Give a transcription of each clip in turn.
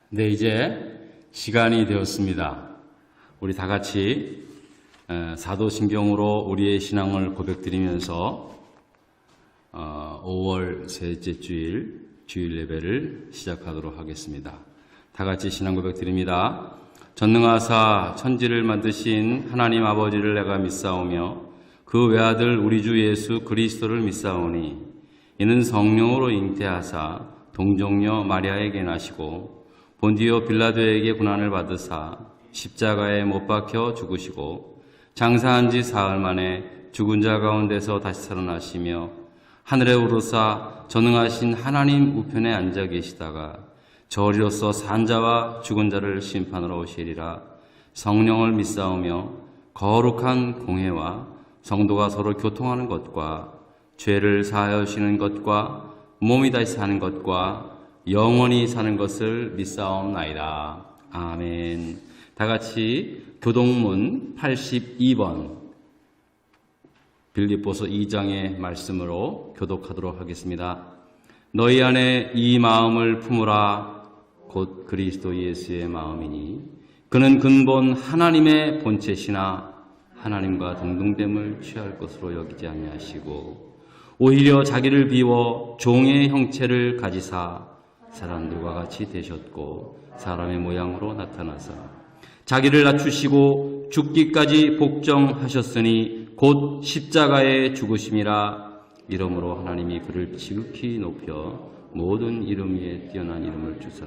네, 이제 시간이 되었습니다. 우리 다 같이 사도신경으로 우리의 신앙을 고백드리면서 5월 셋째 주일 예배를 시작하도록 하겠습니다. 다 같이 신앙 고백드립니다. 전능하사 천지를 만드신 하나님 아버지를 내가 믿사오며 그 외아들 우리 주 예수 그리스도를 믿사오니 이는 성령으로 잉태하사 동정녀 마리아에게 나시고 본디오 빌라도에게 고난을 받으사 십자가에 못 박혀 죽으시고 장사한 지 사흘 만에 죽은 자 가운데서 다시 살아나시며 하늘에 오르사 전능하신 하나님 우편에 앉아 계시다가 저리로서 산 자와 죽은 자를 심판하러 오시리라. 성령을 믿사오며 거룩한 공회와 성도가 서로 교통하는 것과 죄를 사하여 주시는 것과 몸이 다시 사는 것과 영원히 사는 것을 믿사옵나이다. 아멘. 다 같이 교동문 82번 빌립보서 2장의 말씀으로 교독하도록 하겠습니다. 너희 안에 이 마음을 품으라. 곧 그리스도 예수의 마음이니 그는 근본 하나님의 본체시나 하나님과 동등됨을 취할 것으로 여기지 아니하시고 오히려 자기를 비워 종의 형체를 가지사 사람들과 같이 되셨고 사람의 모양으로 나타나사 자기를 낮추시고 죽기까지 복종하셨으니 곧 십자가에 죽으심이라. 이러므로 하나님이 그를 지극히 높여 모든 이름 위에 뛰어난 이름을 주사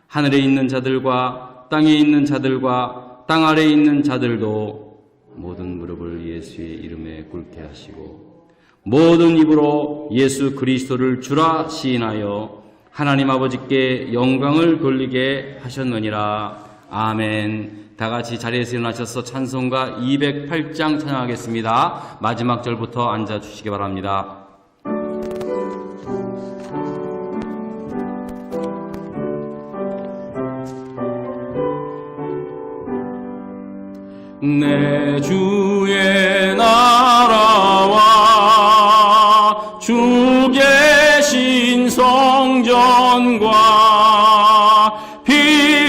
하늘에 있는 자들과 땅에 있는 자들과 땅 아래에 있는 자들도 모든 무릎을 예수의 이름에 꿇게 하시고 모든 입으로 예수 그리스도를 주라 시인하여 하나님 아버지께 영광을 돌리게 하셨느니라. 아멘. 다 같이 자리에서 일어나셔서 찬송가 208장 찬양하겠습니다. 마지막 절부터 앉아 주시기 바랍니다. 내 주의 나라와 주 계신 성전과 피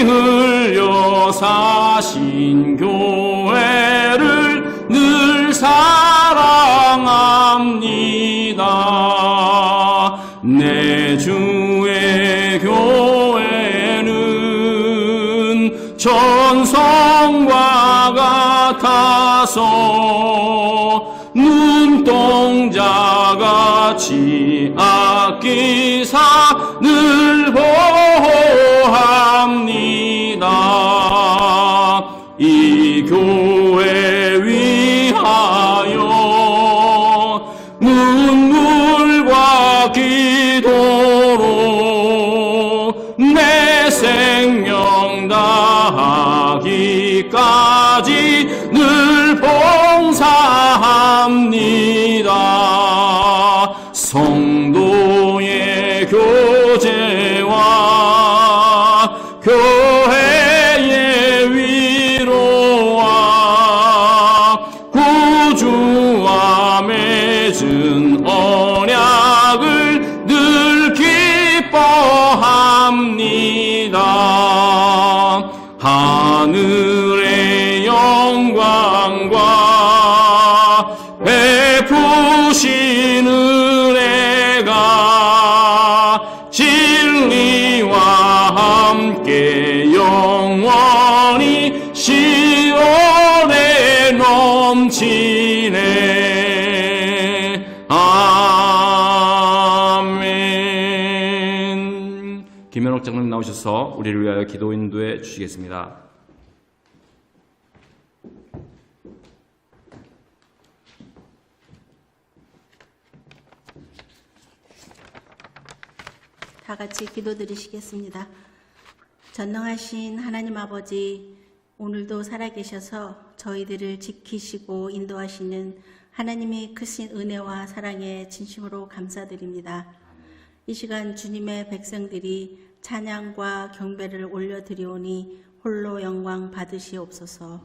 흘려 사신 교회를 늘 사랑합니다. 내 주의 교회는 전성과 같아서 눈동자같이 아끼사 늘 보호합니다. 이 교회 위하여 눈물과 기도로 내 생명 다하기까지 늘 봉사합니다. 성도의 교제와 교회의 위로와 구주와 맺은 언약을 늘 기뻐합니다. 하늘의 영광과 베푸신 은혜가 진리와 함께 영원히 시온에 넘치네. 아멘. 김현옥 장로님 나오셔서 우리를 위하여 기도 인도해 주시겠습니다. 다 같이 기도드리시겠습니다. 전능하신 하나님 아버지, 오늘도 살아계셔서 저희들을 지키시고 인도하시는 하나님의 크신 은혜와 사랑에 진심으로 감사드립니다. 이 시간 주님의 백성들이 찬양과 경배를 올려드리오니 홀로 영광 받으시옵소서.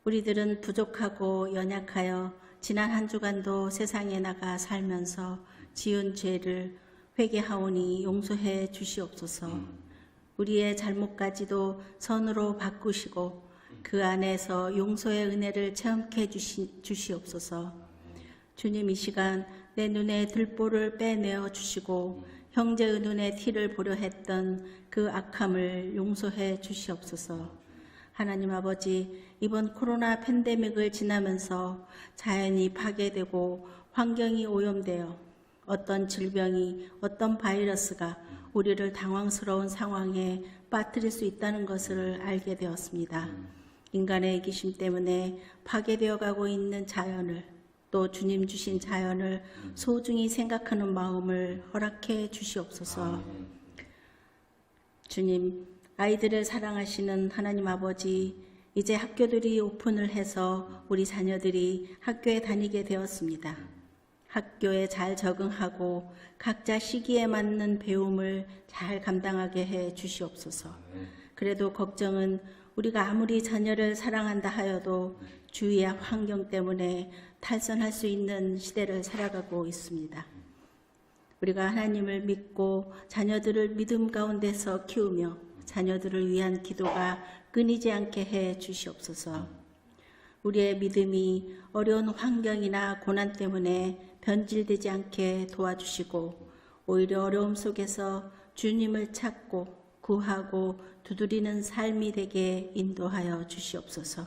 우리들은 부족하고 연약하여 지난 한 주간도 세상에 나가 살면서 지은 죄를 회개하오니 용서해 주시옵소서. 우리의 잘못까지도 선으로 바꾸시고 그 안에서 용서의 은혜를 체험케 주시옵소서. 주님, 이 시간 내 눈에 들보를 빼내어 주시고 형제의 눈에 티를 보려 했던 그 악함을 용서해 주시옵소서. 하나님 아버지, 이번 코로나 팬데믹을 지나면서 자연이 파괴되고 환경이 오염되어 어떤 질병이, 어떤 바이러스가 우리를 당황스러운 상황에 빠뜨릴 수 있다는 것을 알게 되었습니다. 인간의 이기심 때문에 파괴되어 가고 있는 자연을, 또 주님 주신 자연을 소중히 생각하는 마음을 허락해 주시옵소서. 주님, 아이들을 사랑하시는 하나님 아버지, 이제 학교들이 오픈을 해서 우리 자녀들이 학교에 다니게 되었습니다. 학교에 잘 적응하고 각자 시기에 맞는 배움을 잘 감당하게 해 주시옵소서. 그래도 걱정은 우리가 아무리 자녀를 사랑한다 하여도 주위의 환경 때문에 탈선할 수 있는 시대를 살아가고 있습니다. 우리가 하나님을 믿고 자녀들을 믿음 가운데서 키우며 자녀들을 위한 기도가 끊이지 않게 해 주시옵소서. 우리의 믿음이 어려운 환경이나 고난 때문에 변질되지 않게 도와주시고 오히려 어려움 속에서 주님을 찾고 구하고 두드리는 삶이 되게 인도하여 주시옵소서.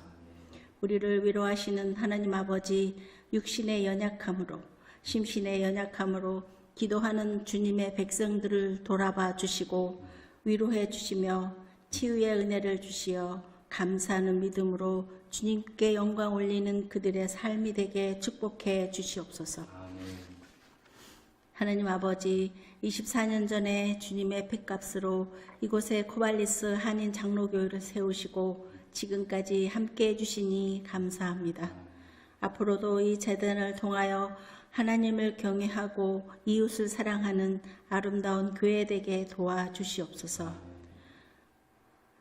우리를 위로하시는 하나님 아버지, 육신의 연약함으로 심신의 연약함으로 기도하는 주님의 백성들을 돌아봐 주시고 위로해 주시며 치유의 은혜를 주시어 감사하는 믿음으로 주님께 영광 올리는 그들의 삶이 되게 축복해 주시옵소서. 하나님 아버지, 24년 전에 주님의 핏값으로 이곳에 코발리스 한인 장로교회를 세우시고 지금까지 함께해 주시니 감사합니다. 앞으로도 이 재단을 통하여 하나님을 경외하고 이웃을 사랑하는 아름다운 교회 되게 도와주시옵소서.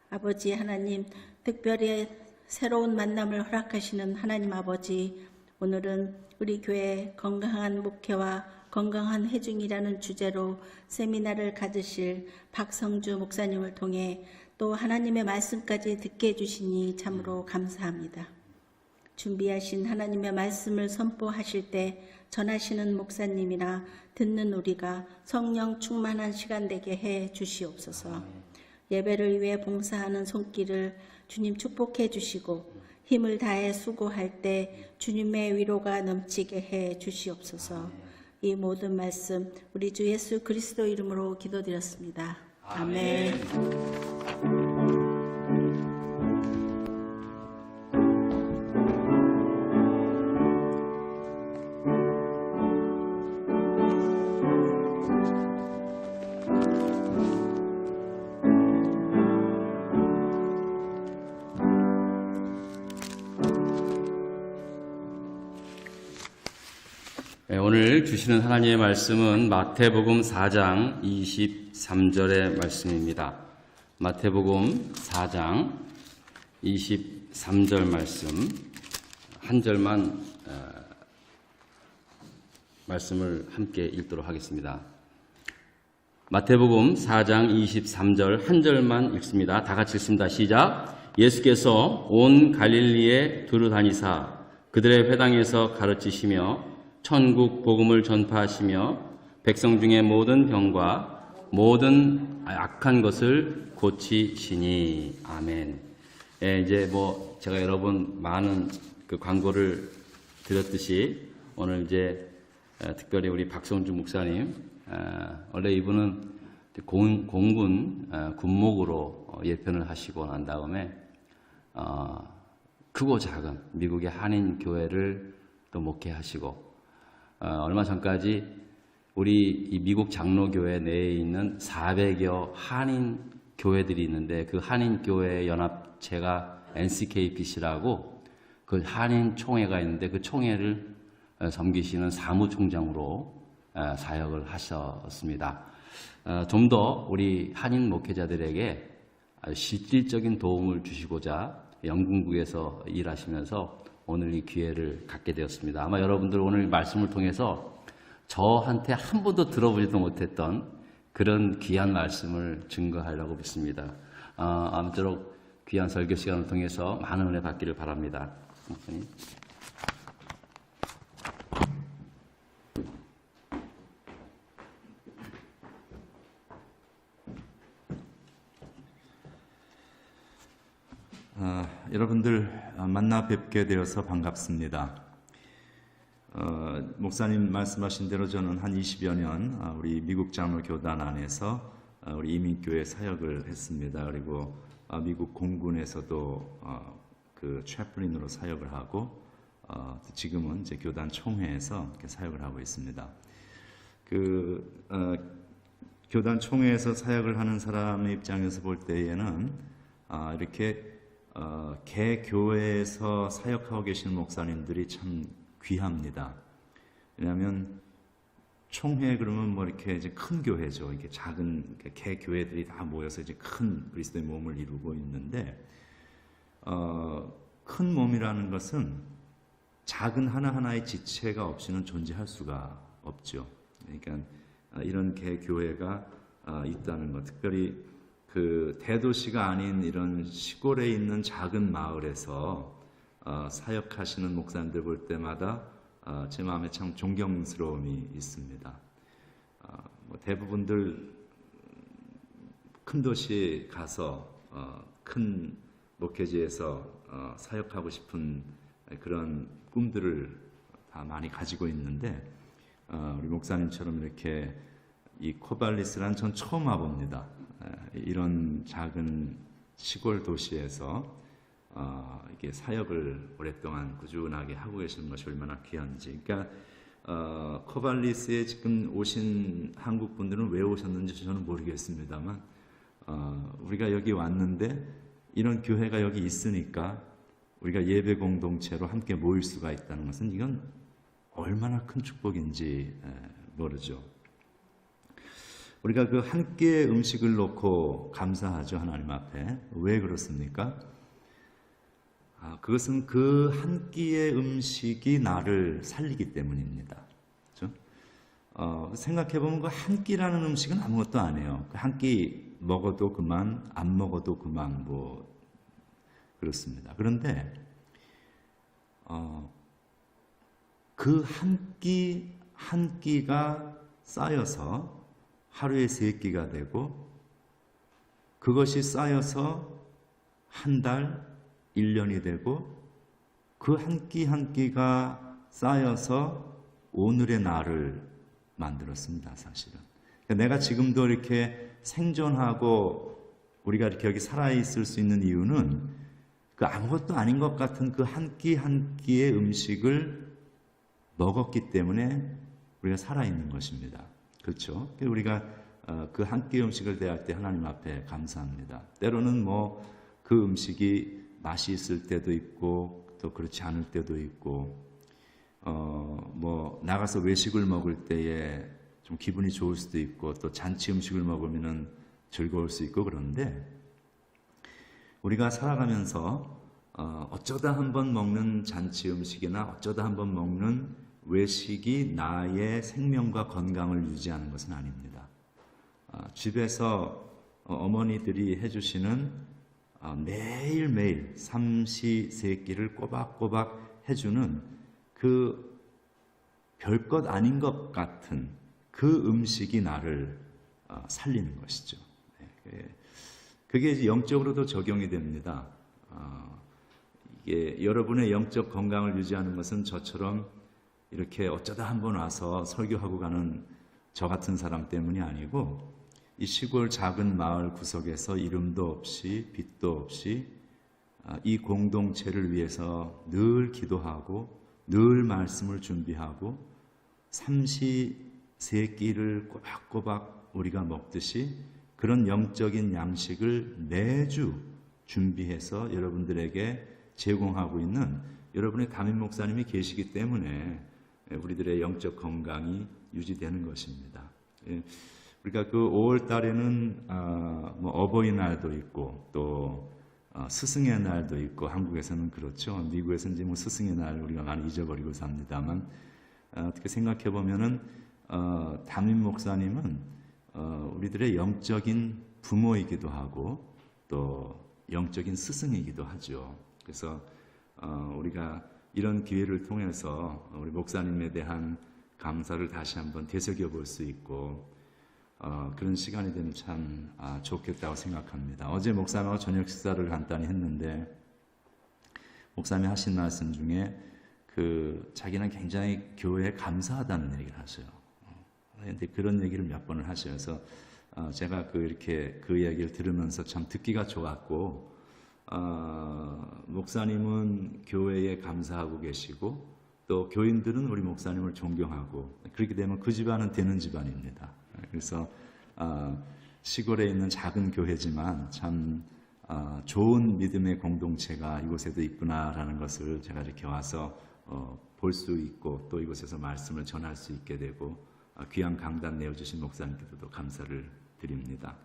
아버지 하나님, 특별히 새로운 만남을 허락하시는 하나님 아버지, 오늘은 우리 교회 건강한 목회와 건강한 회중이라는 주제로 세미나를 가지실 박성주 목사님을 통해 또 하나님의 말씀까지 듣게 해주시니 참으로 감사합니다. 준비하신 하나님의 말씀을 선포하실 때 전하시는 목사님이나 듣는 우리가 성령 충만한 시간 되게 해 주시옵소서. 예배를 위해 봉사하는 손길을 주님 축복해 주시고 힘을 다해 수고할 때 주님의 위로가 넘치게 해 주시옵소서. 이 모든 말씀 우리 주 예수 그리스도 이름으로 기도드렸습니다. 아멘. 오늘 주시는 하나님의 말씀은 마태복음 4장 23절의 말씀입니다. 마태복음 4장 23절 말씀 한 절만 말씀을 함께 읽도록 하겠습니다. 마태복음 4장 23절 한 절만 읽습니다. 다 같이 읽습니다. 시작. 예수께서 온 갈릴리에 두루 다니사 그들의 회당에서 가르치시며 천국 복음을 전파하시며 백성 중에 모든 병과 모든 악한 것을 고치시니. 아멘. 예, 이제 제가 여러 번 많은 그 광고를 드렸듯이 오늘 이제 특별히 우리 박성주 목사님, 원래 이분은 공군 군목으로 예편을 하시고 난 다음에 크고 작은 미국의 한인 교회를 또 목회하시고 얼마 전까지 우리 이 미국 장로교회 내에 있는 400여 한인 교회들이 있는데 그 한인 교회 연합체가 NCKPC라고 그 한인 총회가 있는데 그 총회를 섬기시는 사무총장으로 사역을 하셨습니다. 좀 더 우리 한인 목회자들에게 실질적인 도움을 주시고자 영국에서 일하시면서 오늘 이 기회를 갖게 되었습니다. 아마 여러분들 오늘 말씀을 통해서 저한테 한 번도 들어보지도 못했던 그런 귀한 말씀을 증거하려고 믿습니다. 아무쪼록 귀한 설교 시간을 통해서 많은 은혜 받기를 바랍니다. 목사님. 여러분들 만나 뵙게 되어서 반갑습니다. 목사님 말씀하신 대로 저는 한 20여 년 우리 미국 장로교단 안에서 우리 이민교회 사역을 했습니다. 그리고 미국 공군에서도 그 채플린으로 사역을 하고 지금은 이제 교단 총회에서 이렇게 사역을 하고 있습니다. 교단 총회에서 사역을 하는 사람의 입장에서 볼 때에는 이렇게 개교회에서 사역하고 계신 목사님들이 참 귀합니다. 왜냐하면 총회 그러면 뭐 이렇게 이제 큰 교회죠. 이게 작은 개교회들이 다 모여서 이제 큰 그리스도의 몸을 이루고 있는데, 큰 몸이라는 것은 작은 하나하나의 지체가 없이는 존재할 수가 없죠. 그러니까 이런 개교회가 있다는 것, 특별히 그 대도시가 아닌 이런 시골에 있는 작은 마을에서 사역하시는 목사님들 볼 때마다 제 마음에 참 존경스러움이 있습니다. 대부분들 큰 도시에 가서 큰 목회지에서 사역하고 싶은 그런 꿈들을 다 많이 가지고 있는데, 우리 목사님처럼 이렇게 이 코발리스란 전 처음 와봅니다. 이런 작은 시골 도시에서 이게 사역을 오랫동안 꾸준하게 하고 계시는 것이 얼마나 귀한지. 그러니까 코발리스에 지금 오신 한국 분들은 왜 오셨는지 저는 모르겠습니다만, 우리가 여기 왔는데 이런 교회가 여기 있으니까 우리가 예배 공동체로 함께 모일 수가 있다는 것은 이건 얼마나 큰 축복인지 모르죠. 우리가 그 한 끼의 음식을 놓고 감사하죠, 하나님 앞에. 왜 그렇습니까? 그것은 그 한 끼의 음식이 나를 살리기 때문입니다. 그렇죠? 생각해보면 그 한 끼라는 음식은 아무것도 안 해요. 그 한 끼 먹어도 그만, 안 먹어도 그만, 뭐 그렇습니다. 그런데 그 한 끼가 쌓여서 하루에 3끼가 되고, 그것이 쌓여서 한 달, 1년이 되고, 그 한 끼 한 끼가 쌓여서 오늘의 나를 만들었습니다, 사실은. 그러니까 내가 지금도 이렇게 생존하고 우리가 이렇게 여기 살아있을 수 있는 이유는 그 아무것도 아닌 것 같은 그 한 끼 한 끼의 음식을 먹었기 때문에 우리가 살아있는 것입니다. 그렇죠? 우리가 그 한 끼 음식을 대할 때 하나님 앞에 감사합니다. 때로는 뭐 그 음식이 맛이 있을 때도 있고 또 그렇지 않을 때도 있고, 뭐 나가서 외식을 먹을 때에 좀 기분이 좋을 수도 있고, 또 잔치 음식을 먹으면은 즐거울 수 있고, 그런데 우리가 살아가면서 어쩌다 한번 먹는 잔치 음식이나 어쩌다 한번 먹는 외식이 나의 생명과 건강을 유지하는 것은 아닙니다. 집에서 어머니들이 해주시는 매일매일 삼시세끼를 꼬박꼬박 해주는 그 별것 아닌 것 같은 그 음식이 나를 살리는 것이죠. 그게 이제 영적으로도 적용이 됩니다. 이게 여러분의 영적 건강을 유지하는 것은 저처럼 이렇게 어쩌다 한번 와서 설교하고 가는 저 같은 사람 때문이 아니고, 이 시골 작은 마을 구석에서 이름도 없이 빛도 없이 이 공동체를 위해서 늘 기도하고 늘 말씀을 준비하고 삼시세끼를 꼬박꼬박 우리가 먹듯이 그런 영적인 양식을 매주 준비해서 여러분들에게 제공하고 있는 여러분의 담임 목사님이 계시기 때문에 우리들의 영적 건강이 유지되는 것입니다. 우리가 그 5월 달에는 뭐 어버이날도 있고 또 스승의 날도 있고, 한국에서는 그렇죠. 미국에서는 이제 뭐 스승의 날 우리가 많이 잊어버리고 삽니다만, 어떻게 생각해 보면은 담임 목사님은 우리들의 영적인 부모이기도 하고 또 영적인 스승이기도 하죠. 그래서 우리가 이런 기회를 통해서 우리 목사님에 대한 감사를 다시 한번 되새겨 볼 수 있고 그런 시간이 되면 참 좋겠다고 생각합니다. 어제 목사님하고 저녁 식사를 간단히 했는데 목사님이 하신 말씀 중에 자기는 굉장히 교회에 감사하다는 얘기를 하셔요. 그런데 그런 얘기를 몇 번을 하셔서 제가 이렇게 그 이야기를 들으면서 참 듣기가 좋았고 목사님은 교회에 감사하고 계시고 또 교인들은 우리 목사님을 존경하고 그렇게 되면 그 집안은 되는 집안입니다. 그래서 시골에 있는 작은 교회지만 참 좋은 믿음의 공동체가 이곳에도 있구나라는 것을 제가 이렇게 와서 볼 수 있고 또 이곳에서 말씀을 전할 수 있게 되고 귀한 강단 내어주신 목사님께서도 감사를 드립니다.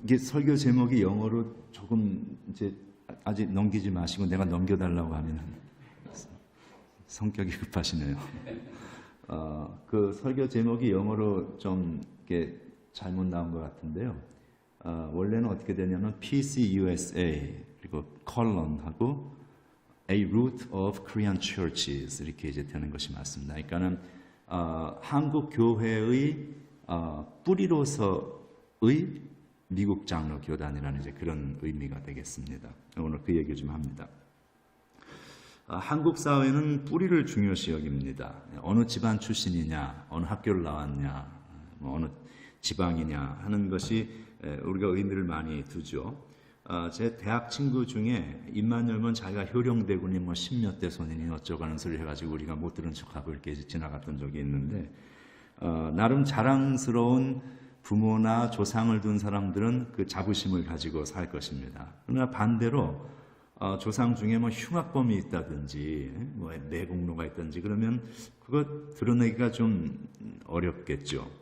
이게 설교 제목이 영어로 조금 이제 아직 넘기지 마시고 내가 넘겨달라고 하면 성격이 급하시네요. 그 설교 제목이 영어로 좀 이렇게 잘못 나온 것 같은데요. 원래는 어떻게 되냐면 PCUSA 그리고 컬런하고 A Root of Korean Churches 이렇게 이제 되는 것이 맞습니다. 그러니까는 한국 교회의 뿌리로서의 미국 장로 교단이라는 이제 그런 의미가 되겠습니다. 오늘 그 얘기 좀 합니다. 한국 사회는 뿌리를 중요시 여깁니다. 어느 집안 출신이냐, 어느 학교를 나왔냐, 어느 지방이냐 하는 것이 우리가 의미를 많이 두죠. 제 대학 친구 중에 입만 열면 자기가 효령대군이 뭐 십몇 대 손이니 어쩌고 하는 소리 해가지고 우리가 못 들은 척하고 이렇게 지나갔던 적이 있는데 나름 자랑스러운 부모나 조상을 둔 사람들은 그 자부심을 가지고 살 것입니다. 그러나 반대로 조상 중에 뭐 흉악범이 있다든지 뭐 내공로가 있다든지 그러면 그거 드러내기가 좀 어렵겠죠.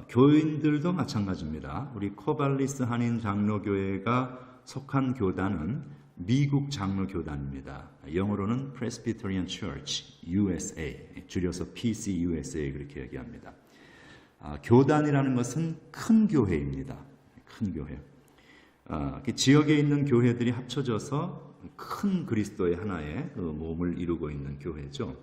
교인들도 마찬가지입니다. 우리 코발리스 한인 장로교회가 속한 교단은 미국 장로교단입니다. 영어로는 Presbyterian Church USA, 줄여서 PCUSA 그렇게 얘기합니다. 교단이라는 것은 큰 교회입니다. 큰 교회. 지역에 있는 교회들이 합쳐져서 큰 그리스도의 하나의 몸을 이루고 있는 교회죠.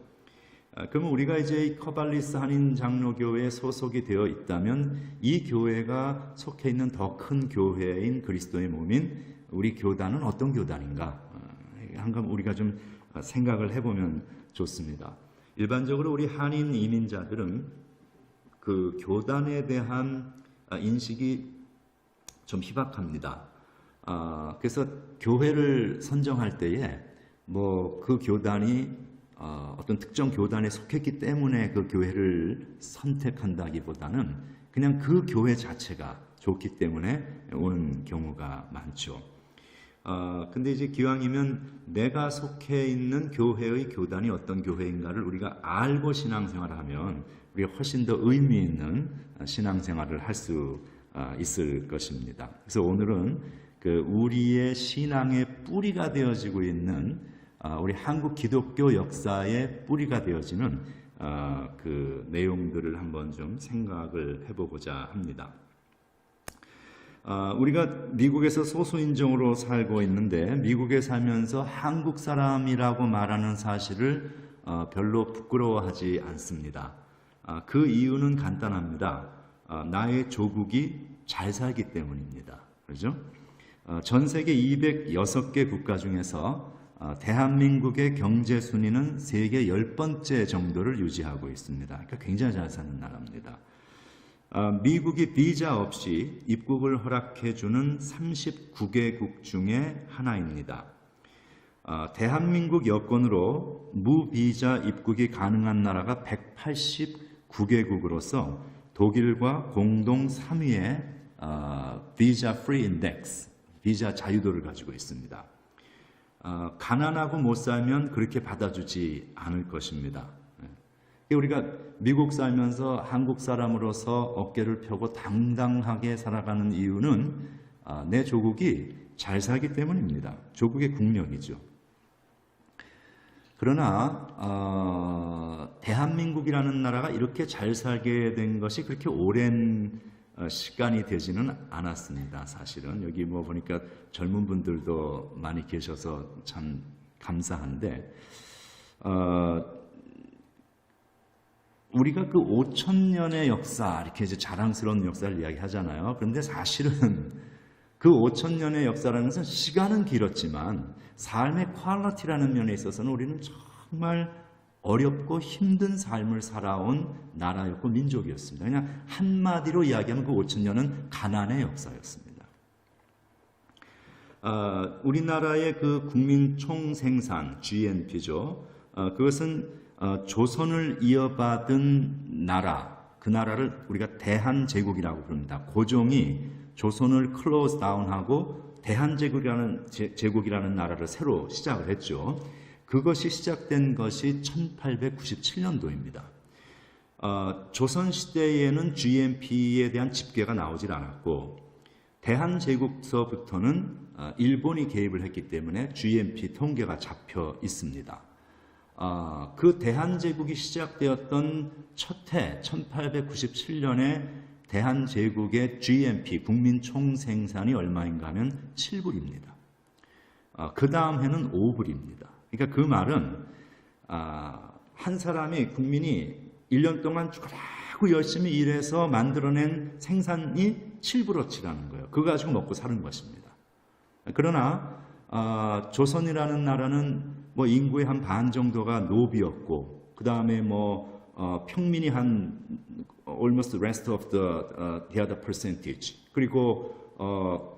그러면 우리가 이제 커발리스 한인 장로교회에 소속이 되어 있다면 이 교회가 속해 있는 더 큰 교회인 그리스도의 몸인 우리 교단은 어떤 교단인가? 한번 우리가 좀 생각을 해보면 좋습니다. 일반적으로 우리 한인 이민자들은 그 교단에 대한 인식이 좀 희박합니다. 그래서 교회를 선정할 때에 뭐 그 교단이 어떤 특정 교단에 속했기 때문에 그 교회를 선택한다기보다는 그냥 그 교회 자체가 좋기 때문에 오는 경우가 많죠. 근데 이제 기왕이면 내가 속해 있는 교회의 교단이 어떤 교회인가를 우리가 알고 신앙생활을 하면 우리가 훨씬 더 의미 있는 신앙생활을 할 수 있을 것입니다. 그래서 오늘은 우리의 신앙의 뿌리가 되어지고 있는 우리 한국 기독교 역사의 뿌리가 되어지는 그 내용들을 한번 좀 생각을 해보고자 합니다. 우리가 미국에서 소수인종으로 살고 있는데 미국에 살면서 한국 사람이라고 말하는 사실을 별로 부끄러워하지 않습니다. 그 이유는 간단합니다. 나의 조국이 잘 살기 때문입니다. 그렇죠? 전 세계 206개 국가 중에서 대한민국의 경제 순위는 세계 10번째 정도를 유지하고 있습니다. 그러니까 굉장히 잘 사는 나라입니다. 미국이 비자 없이 입국을 허락해주는 39개국 중에 하나입니다. 대한민국 여권으로 무비자 입국이 가능한 나라가 189개국으로서 독일과 공동 3위의 비자 프리 인덱스, 비자 자유도를 가지고 있습니다. 가난하고 못 살면 그렇게 받아주지 않을 것입니다. 우리가 미국 살면서 한국 사람으로서 어깨를 펴고 당당하게 살아가는 이유는 내 조국이 잘 살기 때문입니다. 조국의 국력이죠. 그러나 대한민국이라는 나라가 이렇게 잘 살게 된 것이 그렇게 오랜 시간이 되지는 않았습니다. 사실은 여기 뭐 보니까 젊은 분들도 많이 계셔서 참 감사한데 우리가 그 5,000년의 역사 이렇게 이제 자랑스러운 역사를 이야기하잖아요. 그런데 사실은 그 5,000년의 역사라는 것은 시간은 길었지만 삶의 퀄리티라는 면에 있어서는 우리는 정말 어렵고 힘든 삶을 살아온 나라였고 민족이었습니다. 그냥 한마디로 이야기하면 그 5,000년은 가난의 역사였습니다. 우리나라의 그 국민 총생산 GNP죠. 그것은 조선을 이어받은 나라, 그 나라를 우리가 대한제국이라고 부릅니다. 고종이 조선을 클로즈 다운하고 대한제국이라는 나라를 새로 시작을 했죠. 그것이 시작된 것이 1897년도입니다. 조선시대에는 GNP에 대한 집계가 나오질 않았고 대한제국서부터는 일본이 개입을 했기 때문에 GNP 통계가 잡혀 있습니다. 그 대한제국이 시작되었던 첫 해 1897년에 대한제국의 GNP 국민총생산이 얼마인가 하면 7불입니다. 그 다음 해는 5불입니다. 그러니까 그 말은 한 사람이 국민이 1년 동안 죽어라고 열심히 일해서 만들어낸 생산이 7불어치라는 거예요. 그거 가지고 먹고 사는 것입니다. 그러나 조선이라는 나라는 뭐 인구의 한 반 정도가 노비였고 그 다음에 평민이 한 almost the rest of the other percentage 그리고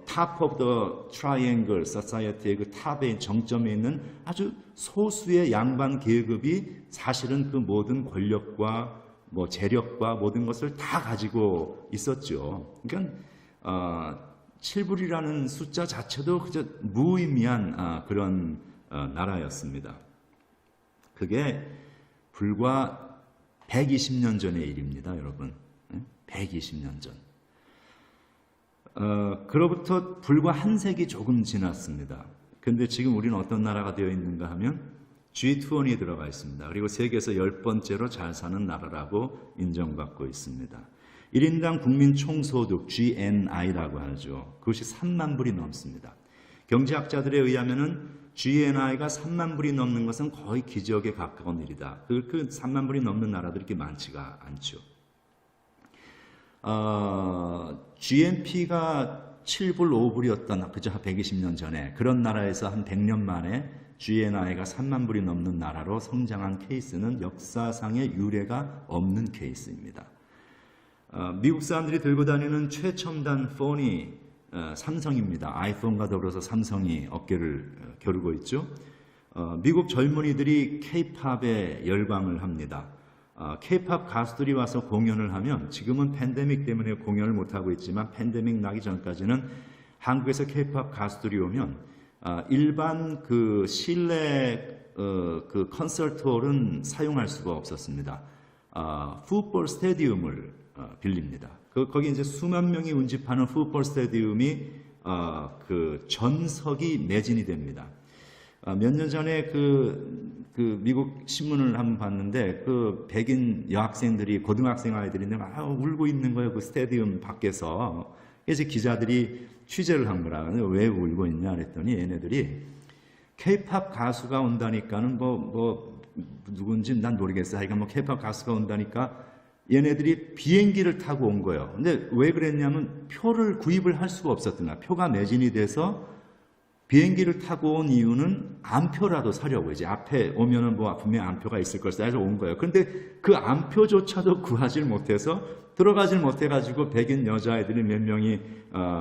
top of the triangle society의 그 탑의 정점에 있는 아주 소수의 양반 계급이 사실은 그 모든 권력과 재력과 모든 것을 다 가지고 있었죠. 그러니까 7불이라는 숫자 자체도 그저 무의미한 그런 나라였습니다. 그게 불과 120년 전의 일입니다, 여러분. 120년 전. 그로부터 불과 한 세기 조금 지났습니다. 근데 지금 우리는 어떤 나라가 되어 있는가 하면 G20에 들어가 있습니다. 그리고 세계에서 10번째로 잘 사는 나라라고 인정받고 있습니다. 1인당 국민 총소득 GNI라고 하죠. 그것이 3만 불이 넘습니다. 경제학자들에 의하면은 GNI가 3만 불이 넘는 것은 거의 기적에 가까운 일이다. 그 3만 불이 넘는 나라들이 이렇게 많지가 않죠. GNP가 7불, 5불이었던 그저 120년 전에 그런 나라에서 한 100년 만에 GNI가 3만 불이 넘는 나라로 성장한 케이스는 역사상의 유례가 없는 케이스입니다. 미국 사람들이 들고 다니는 최첨단 폰이 삼성입니다. 아이폰과 더불어서 삼성이 어깨를 겨루고 있죠. 미국 젊은이들이 K-팝에 열광을 합니다. K-팝 가수들이 와서 공연을 하면 지금은 팬데믹 때문에 공연을 못하고 있지만 팬데믹 나기 전까지는 한국에서 K-팝 가수들이 오면 일반 그 실내 그 콘서트홀은 사용할 수가 없었습니다. 풋볼 스테디움을 빌립니다. 거기 이제 수만 명이 운집하는 풋볼 스테디움이 그 전석이 매진이 됩니다. 몇 년 전에 그 미국 신문을 한번 봤는데 그 백인 여학생들이 고등학생 아이들이 울고 있는 거예요. 그 스테디움 밖에서. 그래서 기자들이 취재를 한 거라. 왜 울고 있냐 그랬더니 얘네들이 K-팝 가수가 온다니까는 누군지 난 모르겠어요. 하여간 K-팝 가수가 온다니까 얘네들이 비행기를 타고 온 거예요. 근데 왜 그랬냐면 표를 구입을 할 수가 없었던 거야. 표가 매진이 돼서 비행기를 타고 온 이유는 암표라도 사려고 이제 앞에 오면은 분명히 암표가 있을 걸 써서 온 거예요. 그런데 그 암표조차도 구하지 못해서 들어가질 못해가지고 백인 여자아이들이 몇 명이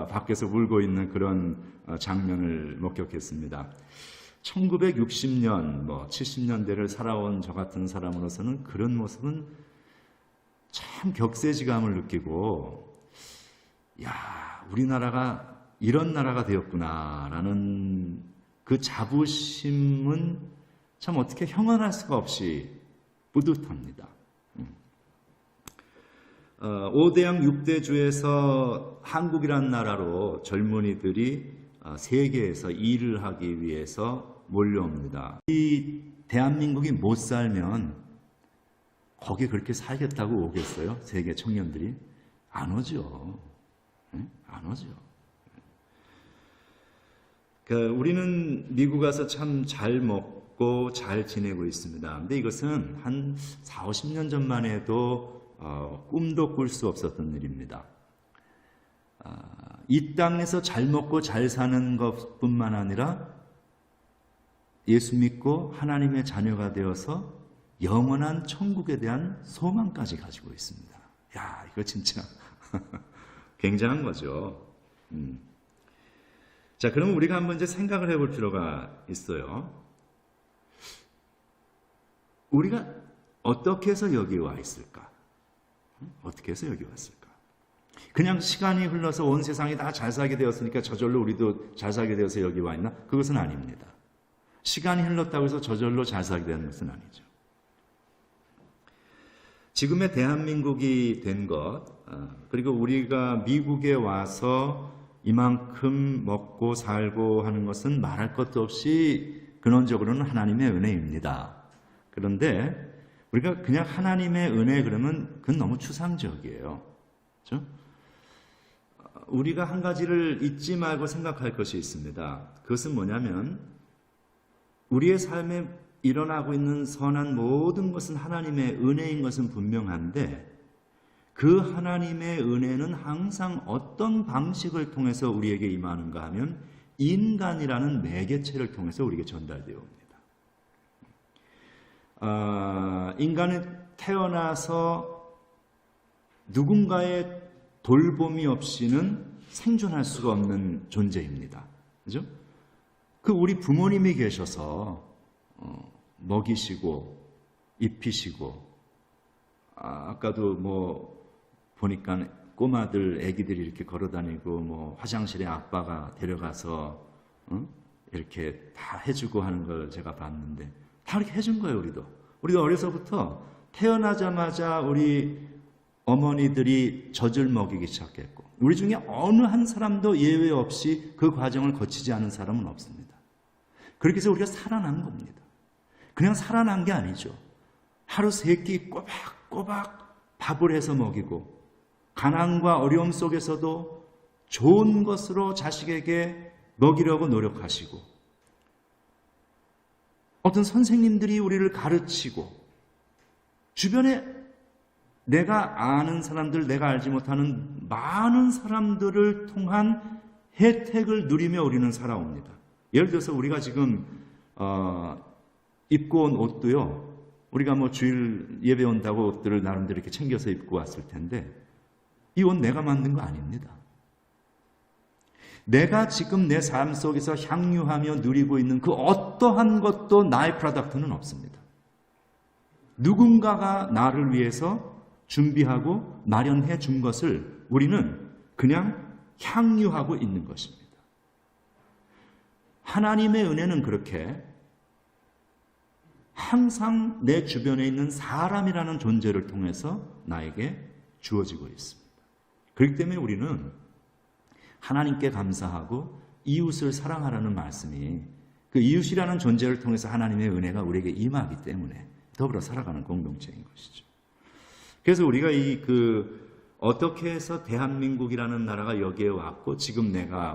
밖에서 울고 있는 그런 장면을 목격했습니다. 1960년, 70년대를 살아온 저 같은 사람으로서는 그런 모습은 참 격세지감을 느끼고, 우리나라가 이런 나라가 되었구나라는 그 자부심은 참 어떻게 형언할 수가 없이 뿌듯합니다. 5대양 6대주에서 한국이라는 나라로 젊은이들이 세계에서 일을 하기 위해서 몰려옵니다. 이 대한민국이 못 살면 거기 그렇게 살겠다고 오겠어요? 세계 청년들이? 안 오죠. 안 오죠. 그러니까 우리는 미국 와서 참 잘 먹고 잘 지내고 있습니다. 근데 이것은 한 4, 50년 전만 해도 꿈도 꿀 수 없었던 일입니다. 이 땅에서 잘 먹고 잘 사는 것뿐만 아니라 예수 믿고 하나님의 자녀가 되어서 영원한 천국에 대한 소망까지 가지고 있습니다. 야, 이거 진짜 굉장한 거죠. 자, 그러면 우리가 한번 이제 생각을 해볼 필요가 있어요. 우리가 어떻게 해서 여기 와 있을까? 어떻게 해서 여기 왔을까? 그냥 시간이 흘러서 온 세상이 다 잘 살게 되었으니까 저절로 우리도 잘 살게 되어서 여기 와 있나? 그것은 아닙니다. 시간이 흘렀다고 해서 저절로 잘 살게 되는 것은 아니죠. 지금의 대한민국이 된 것, 그리고 우리가 미국에 와서 이만큼 먹고 살고 하는 것은 말할 것도 없이 근원적으로는 하나님의 은혜입니다. 그런데 우리가 그냥 하나님의 은혜 그러면 그건 너무 추상적이에요. 그렇죠? 우리가 한 가지를 잊지 말고 생각할 것이 있습니다. 그것은 뭐냐면 우리의 삶에 일어나고 있는 선한 모든 것은 하나님의 은혜인 것은 분명한데 그 하나님의 은혜는 항상 어떤 방식을 통해서 우리에게 임하는가 하면 인간이라는 매개체를 통해서 우리에게 전달되어 옵니다. 인간은 태어나서 누군가의 돌봄이 없이는 생존할 수가 없는 존재입니다. 그죠? 그 우리 부모님이 계셔서 먹이시고 입히시고 아까도 뭐 보니까 꼬마들 애기들이 이렇게 걸어다니고 뭐 화장실에 아빠가 데려가서 이렇게 다 해주고 하는 걸 제가 봤는데 다 이렇게 해준 거예요. 우리도 어려서부터 태어나자마자 우리 어머니들이 젖을 먹이기 시작했고 우리 중에 어느 한 사람도 예외 없이 그 과정을 거치지 않은 사람은 없습니다. 그렇게 해서 우리가 살아난 겁니다. 그냥 살아난 게 아니죠. 하루 3끼 꼬박꼬박 밥을 해서 먹이고 가난과 어려움 속에서도 좋은 것으로 자식에게 먹이려고 노력하시고 어떤 선생님들이 우리를 가르치고 주변에 내가 아는 사람들, 내가 알지 못하는 많은 사람들을 통한 혜택을 누리며 우리는 살아옵니다. 예를 들어서 우리가 지금 입고 온 옷도요. 우리가 뭐 주일 예배 온다고 옷들을 나름대로 이렇게 챙겨서 입고 왔을 텐데 이 옷 내가 만든 거 아닙니다. 내가 지금 내 삶 속에서 향유하며 누리고 있는 그 어떠한 것도 나의 프로덕트는 없습니다. 누군가가 나를 위해서 준비하고 마련해 준 것을 우리는 그냥 향유하고 있는 것입니다. 하나님의 은혜는 그렇게 항상 내 주변에 있는 사람이라는 존재를 통해서 나에게 주어지고 있습니다. 그렇기 때문에 우리는 하나님께 감사하고 이웃을 사랑하라는 말씀이 그 이웃이라는 존재를 통해서 하나님의 은혜가 우리에게 임하기 때문에 더불어 살아가는 공동체인 것이죠. 그래서 우리가 어떻게 해서 대한민국이라는 나라가 여기에 왔고 지금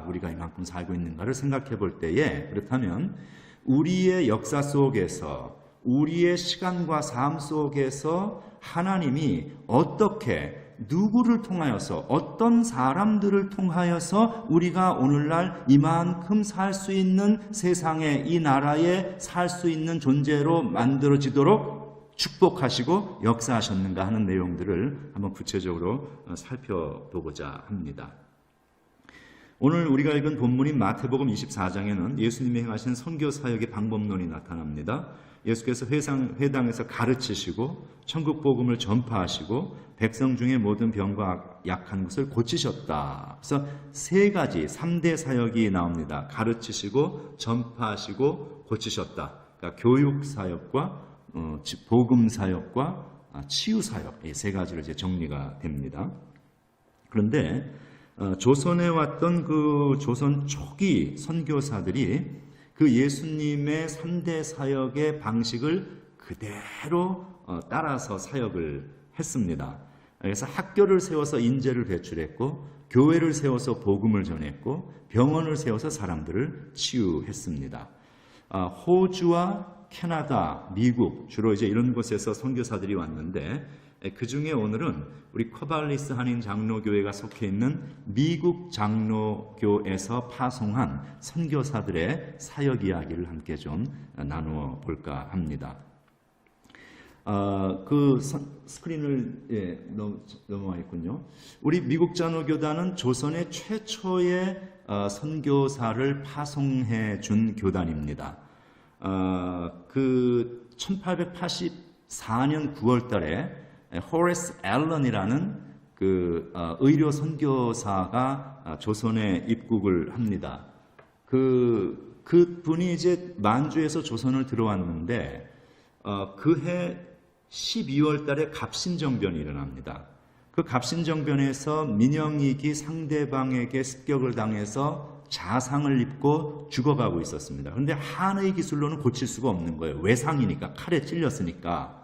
우리가 이만큼 살고 있는가를 생각해 볼 때에 그렇다면 우리의 역사 속에서 우리의 시간과 삶 속에서 하나님이 어떻게 누구를 통하여서 어떤 사람들을 통하여서 우리가 오늘날 이만큼 살 수 있는 세상에 이 나라에 살 수 있는 존재로 만들어지도록 축복하시고 역사하셨는가 하는 내용들을 한번 구체적으로 살펴보고자 합니다. 오늘 우리가 읽은 본문인 마태복음 24장에는 예수님이 행하신 선교 사역의 방법론이 나타납니다. 예수께서 회당에서 가르치시고 천국 복음을 전파하시고 백성 중에 모든 병과 약한 것을 고치셨다. 그래서 3대 사역이 나옵니다. 가르치시고 전파하시고 고치셨다. 그러니까 교육 사역과 복음 사역과 치유 사역 이 3가지로 이제 정리가 됩니다. 그런데 조선에 왔던 그 조선 초기 선교사들이 그 예수님의 3대 사역의 방식을 그대로 따라서 사역을 했습니다. 그래서 학교를 세워서 인재를 배출했고, 교회를 세워서 복음을 전했고, 병원을 세워서 사람들을 치유했습니다. 호주와 캐나다, 미국, 주로 이제 이런 곳에서 선교사들이 왔는데, 그 중에 오늘은 우리 커발리스 한인 장로교회가 속해 있는 미국 장로교에서 파송한 선교사들의 사역 이야기를 함께 좀 나누어 볼까 합니다. 그 스크린을 넘어와 있군요. 우리 미국 장로교단은 조선의 최초의 선교사를 파송해 준 교단입니다. 그 1884년 9월 달에 호레스 앨런이라는 그 의료 선교사가 조선에 입국을 합니다. 그 분이 이제 만주에서 조선을 들어왔는데 그해 12월 달에 갑신정변이 일어납니다. 그 갑신정변에서 민영익이 상대방에게 습격을 당해서 자상을 입고 죽어가고 있었습니다. 그런데 한의 기술로는 고칠 수가 없는 거예요. 외상이니까, 칼에 찔렸으니까.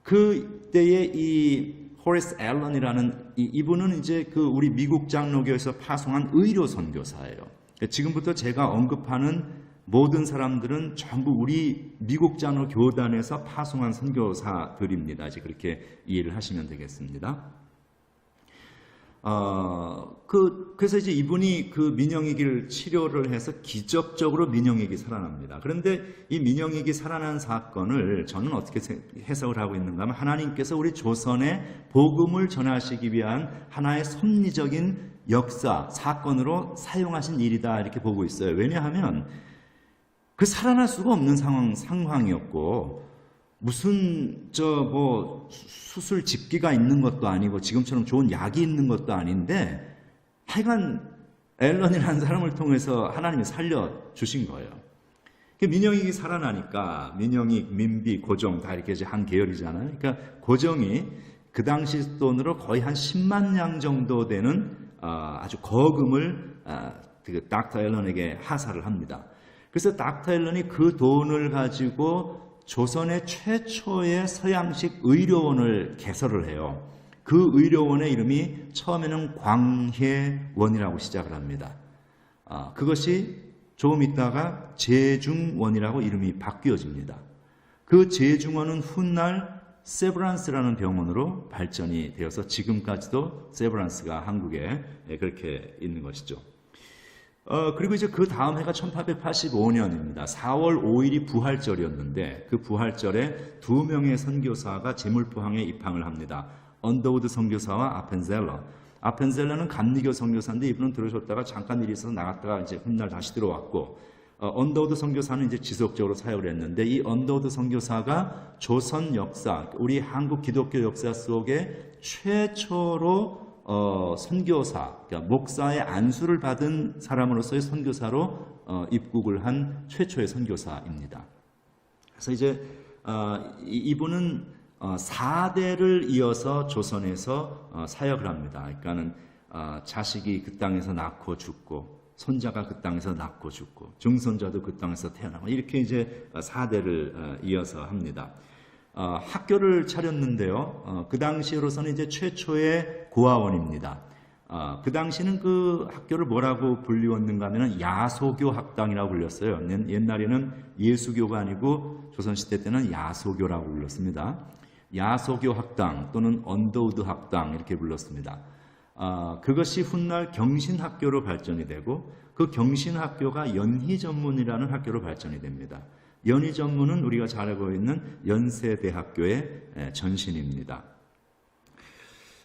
그때에 이 호레스 앨런이라는 이분은 이제 그 우리 미국 장로교에서 파송한 의료 선교사예요. 지금부터 제가 언급하는 모든 사람들은 전부 우리 미국 장로 교단에서 파송한 선교사들입니다. 이제 그렇게 이해를 하시면 되겠습니다. 그래서 이제 이분이 그 민영익을 치료를 해서 기적적으로 민영익이 살아납니다. 그런데 이 민영익이 살아난 사건을 저는 어떻게 해석을 하고 있는가 하면 하나님께서 우리 조선에 복음을 전하시기 위한 하나의 섭리적인 역사, 사건으로 사용하신 일이다 이렇게 보고 있어요. 왜냐하면 그 살아날 수가 없는 상황이었고 무슨 수술 집기가 있는 것도 아니고 지금처럼 좋은 약이 있는 것도 아닌데 하여간 앨런이라는 사람을 통해서 하나님이 살려주신 거예요. 민영익이 살아나니까 민영익, 민비, 고종 다 이렇게 이제 한 계열이잖아요. 그러니까 고종이 그 당시 돈으로 거의 한 10만 양 정도 되는 아주 거금을 그 닥터 앨런에게 하사를 합니다. 그래서 닥터 앨런이 그 돈을 가지고 조선의 최초의 서양식 의료원을 개설을 해요. 그 의료원의 이름이 처음에는 광해원이라고 시작을 합니다. 그것이 조금 있다가 제중원이라고 이름이 바뀌어집니다. 그 제중원은 훗날 세브란스라는 병원으로 발전이 되어서 지금까지도 세브란스가 한국에 그렇게 있는 것이죠. 그리고 이제 그 다음 해가 1885년입니다. 4월 5일이 부활절이었는데 그 부활절에 두 명의 선교사가 제물포항에 입항을 합니다. 언더우드 선교사와 아펜젤러. 아펜젤러는 감리교 선교사인데 이분은 들어오셨다가 잠깐 일이 있어서 나갔다가 이제 훗날 다시 들어왔고 언더우드 선교사는 이제 지속적으로 사역을 했는데 이 언더우드 선교사가 조선 역사, 우리 한국 기독교 역사 속에 최초로 선교사, 그러니까 목사의 안수를 받은 사람으로서의 선교사로 입국을 한 최초의 선교사입니다. 그래서 이제 이분은 4대를 이어서 조선에서 사역을 합니다. 그러니까는 자식이 그 땅에서 낳고 죽고, 손자가 그 땅에서 낳고 죽고, 증손자도 그 땅에서 태어나고 이렇게 이제 4대를 이어서 합니다. 학교를 차렸는데요. 그 당시로서는 이제 최초의 고아원입니다. 그 당시는 그 학교를 뭐라고 불리웠는가 하면 야소교 학당이라고 불렸어요. 옛날에는 예수교가 아니고 조선시대 때는 야소교라고 불렀습니다. 야소교 학당 또는 언더우드 학당 이렇게 불렀습니다. 그것이 훗날 경신학교로 발전이 되고 그 경신학교가 연희전문이라는 학교로 발전이 됩니다. 연희전문은 우리가 잘 알고 있는 연세대학교의 전신입니다.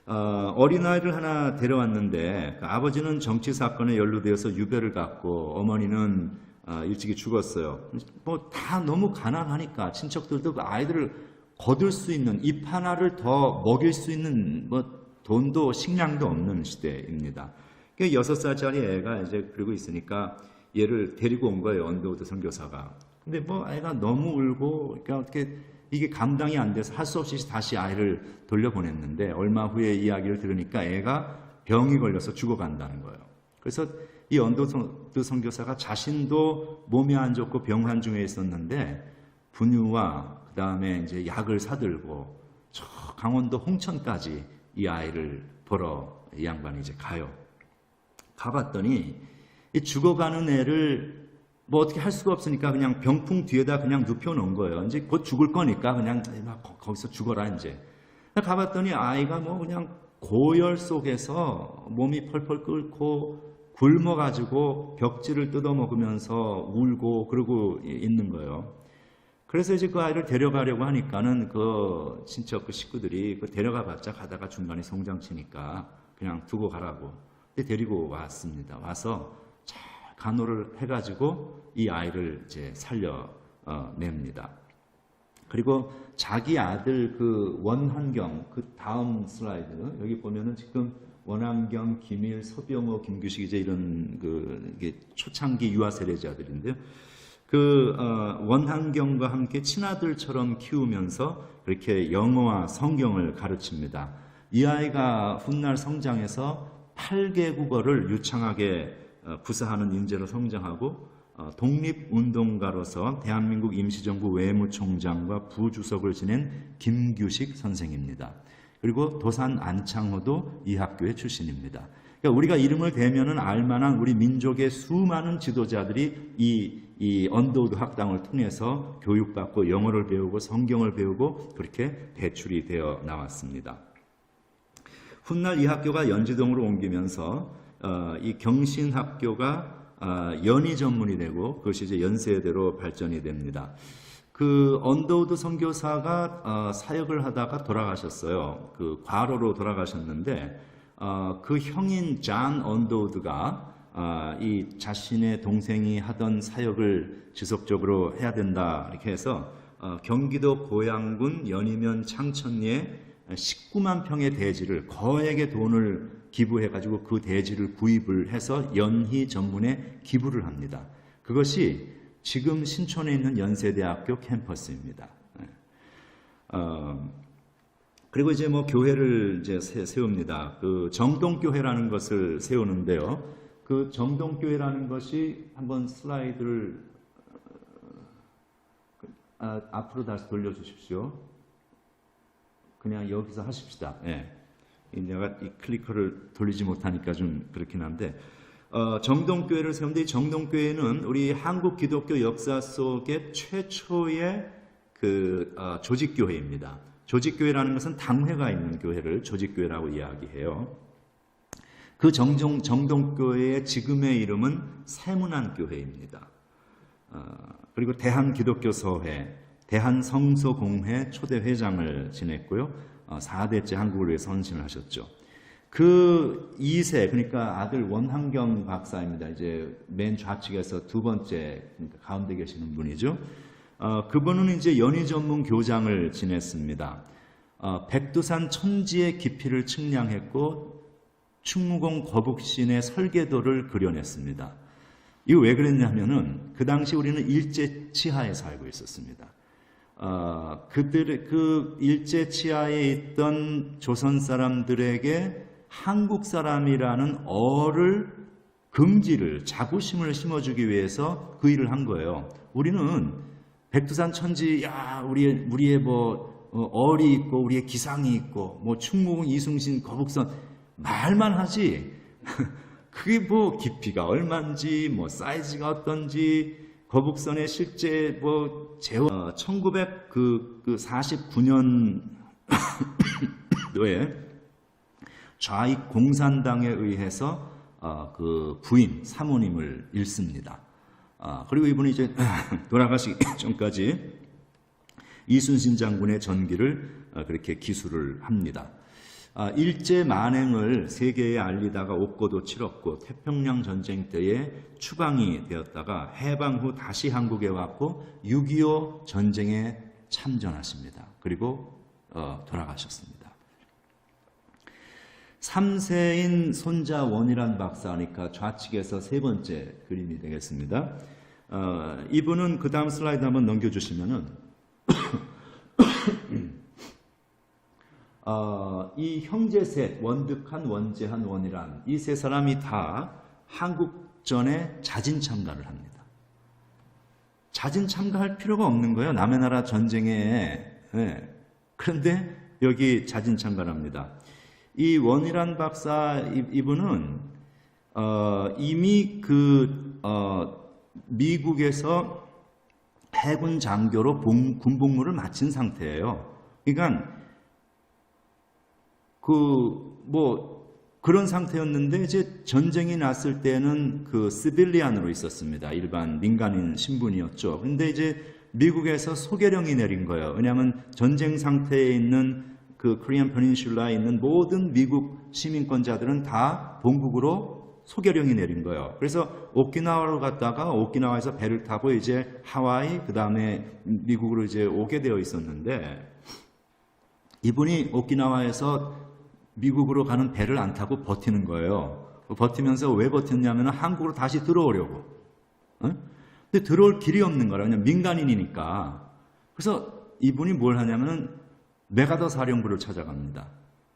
어린아이를 하나 데려왔는데 그 아버지는 정치사건에 연루되어서 유배를 갔고 어머니는 일찍이 죽었어요. 뭐 다 너무 가난하니까 친척들도 그 아이들을 거둘 수 있는 입 하나를 더 먹일 수 있는 뭐 돈도 식량도 없는 시대입니다. 6살짜리 애가 이제 그러고 있으니까 얘를 데리고 온 거예요. 언더우드 선교사가. 근데 뭐 아이가 너무 울고 그러니까 어떻게 이게 감당이 안 돼서 할 수 없이 다시 아이를 돌려보냈는데 얼마 후에 이야기를 들으니까 애가 병이 걸려서 죽어간다는 거예요. 그래서 이 언더우드 선교사가 자신도 몸이 안 좋고 병환 중에 있었는데 분유와 그 다음에 이제 약을 사들고 저 강원도 홍천까지 이 아이를 보러 이 양반이 이제 가요. 가봤더니 이 죽어가는 애를 뭐 어떻게 할 수가 없으니까 그냥 병풍 뒤에다 그냥 눕혀놓은 거예요. 이제 곧 죽을 거니까 그냥 막 거기서 죽어라 이제. 가봤더니 아이가 뭐 그냥 고열 속에서 몸이 펄펄 끓고 굶어가지고 벽지를 뜯어먹으면서 울고 그러고 있는 거예요. 그래서 이제 그 아이를 데려가려고 하니까는 그 친척 그 식구들이 그 데려가봤자 가다가 중간에 송장치니까 그냥 두고 가라고. 근데 데리고 왔습니다. 와서 잘 간호를 해가지고 이 아이를 이제 살려냅니다. 그리고 자기 아들 그 원한경, 그 다음 슬라이드 여기 보면은 지금 원한경, 김일, 서병호, 김규식 이제 이런 그 이게 초창기 유아 세례자들인데요. 그 원한경과 함께 친아들처럼 키우면서 그렇게 영어와 성경을 가르칩니다. 이 아이가 훗날 성장해서 8개 국어를 유창하게 구사하는 인재로 성장하고 독립운동가로서 대한민국 임시정부 외무총장과 부주석을 지낸 김규식 선생입니다. 그리고 도산 안창호도 이 학교의 출신입니다. 그러니까 우리가 이름을 대면은 알만한 우리 민족의 수많은 지도자들이 이 언더우드 학당을 통해서 교육받고 영어를 배우고 성경을 배우고 그렇게 배출이 되어 나왔습니다. 훗날 이 학교가 연지동으로 옮기면서 이 경신학교가 연희 전문이 되고 그것이 이제 연세대로 발전이 됩니다. 그 언더우드 선교사가 사역을 하다가 돌아가셨어요. 그 과로로 돌아가셨는데 그 형인 잔 언더우드가 이 자신의 동생이 하던 사역을 지속적으로 해야 된다 이렇게 해서 경기도 고양군 연희면 창천리에 19만 평의 대지를 거액의 돈을 기부해가지고 그 대지를 구입을 해서 연희 전문에 기부를 합니다. 그것이 지금 신촌에 있는 연세대학교 캠퍼스입니다. 그리고 이제 뭐 교회를 이제 세웁니다. 그 정동교회라는 것을 세우는데요. 그 정동교회라는 것이 한번 슬라이드를 앞으로 다시 돌려주십시오. 그냥 여기서 하십시다. 예. 내가 이 클리커를 돌리지 못하니까 좀 그렇긴 한데 정동교회를 세우는데 이 정동교회는 우리 한국 기독교 역사 속의 최초의 그 조직교회입니다. 조직교회라는 것은 당회가 있는 교회를 조직교회라고 이야기해요. 그 정동교회의 지금의 이름은 세문안교회입니다. 그리고 대한기독교서회, 대한성서공회 초대 회장을 지냈고요. 4대째 한국을 위해서 헌신을 하셨죠. 그 2세, 그러니까 아들 원한경 박사입니다. 이제 맨 좌측에서 두 번째, 그러니까 가운데 계시는 분이죠. 그분은 이제 연희 전문 교장을 지냈습니다. 백두산 천지의 깊이를 측량했고 충무공 거북신의 설계도를 그려냈습니다. 이거 왜 그랬냐면은 그 당시 우리는 일제 치하에 살고 있었습니다. 그들의 그 일제 치하에 있던 조선 사람들에게 한국 사람이라는 어를 긍지를 자부심을 심어주기 위해서 그 일을 한 거예요. 우리는 백두산 천지, 야 우리의 뭐 얼이 있고 우리의 기상이 있고 뭐 충무공, 이순신, 거북선 말만 하지. 그게 뭐 깊이가 얼마인지 뭐 사이즈가 어떤지. 거북선의 실제 뭐 제원 1949년도에 좌익 공산당에 의해서 그 부인 사모님을 잃습니다. 그리고 이분이 이제 돌아가시기 전까지 이순신 장군의 전기를 그렇게 기술을 합니다. 일제 만행을 세계에 알리다가 옥고도 치렀고 태평양 전쟁 때에 추방이 되었다가 해방 후 다시 한국에 왔고 6.25 전쟁에 참전하십니다. 그리고 돌아가셨습니다. 3세인 손자 원이란 박사니까 좌측에서 세 번째 그림이 되겠습니다. 이분은 그 다음 슬라이드 한번 넘겨주시면은 이 형제 셋, 원득한, 원재한, 원이란 이 세 사람이 다 한국 전에 자진 참가를 합니다. 자진 참가할 필요가 없는 거예요. 남의 나라 전쟁에. 네. 그런데 여기 자진 참가를 합니다. 이 원이란 박사 이분은 이미 미국에서 해군 장교로 군복무를 마친 상태예요. 그러니까 그런 상태였는데 이제 전쟁이 났을 때는 시빌리안으로 있었습니다. 일반 민간인 신분이었죠. 근데 이제 미국에서 소개령이 내린 거예요. 왜냐하면 전쟁 상태에 있는 코리안 페닌슐라에 있는 모든 미국 시민권자들은 다 본국으로 소개령이 내린 거예요. 그래서 오키나와로 갔다가 오키나와에서 배를 타고 이제 하와이 그 다음에 미국으로 이제 오게 되어 있었는데 이분이 오키나와에서 미국으로 가는 배를 안 타고 버티는 거예요. 버티면서 왜 버텼냐면 한국으로 다시 들어오려고. 근데 들어올 길이 없는 거라. 그냥 민간인이니까. 그래서 이분이 뭘 하냐면은 메가더 사령부를 찾아갑니다.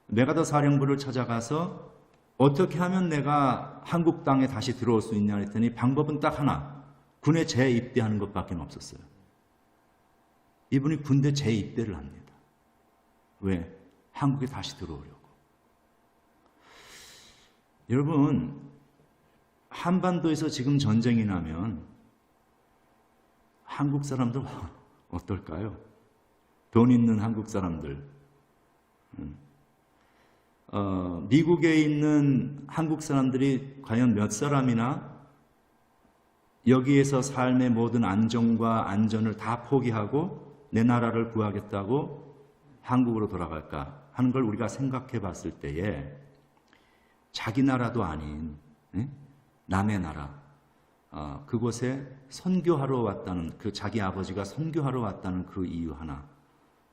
메가더 사령부를 찾아가서 어떻게 하면 내가 한국 땅에 다시 들어올 수 있냐 했더니 방법은 딱 하나. 군에 재입대하는 것밖에 없었어요. 이분이 군대 재입대를 합니다. 왜? 한국에 다시 들어오려고. 여러분, 한반도에서 지금 전쟁이 나면 한국 사람들 어떨까요? 돈 있는 한국 사람들. 미국에 있는 한국 사람들이 과연 몇 사람이나 여기에서 삶의 모든 안정과 안전을 다 포기하고 내 나라를 구하겠다고 한국으로 돌아갈까 하는 걸 우리가 생각해 봤을 때에 자기 나라도 아닌 남의 나라 그곳에 선교하러 왔다는 자기 아버지가 선교하러 왔다는 그 이유 하나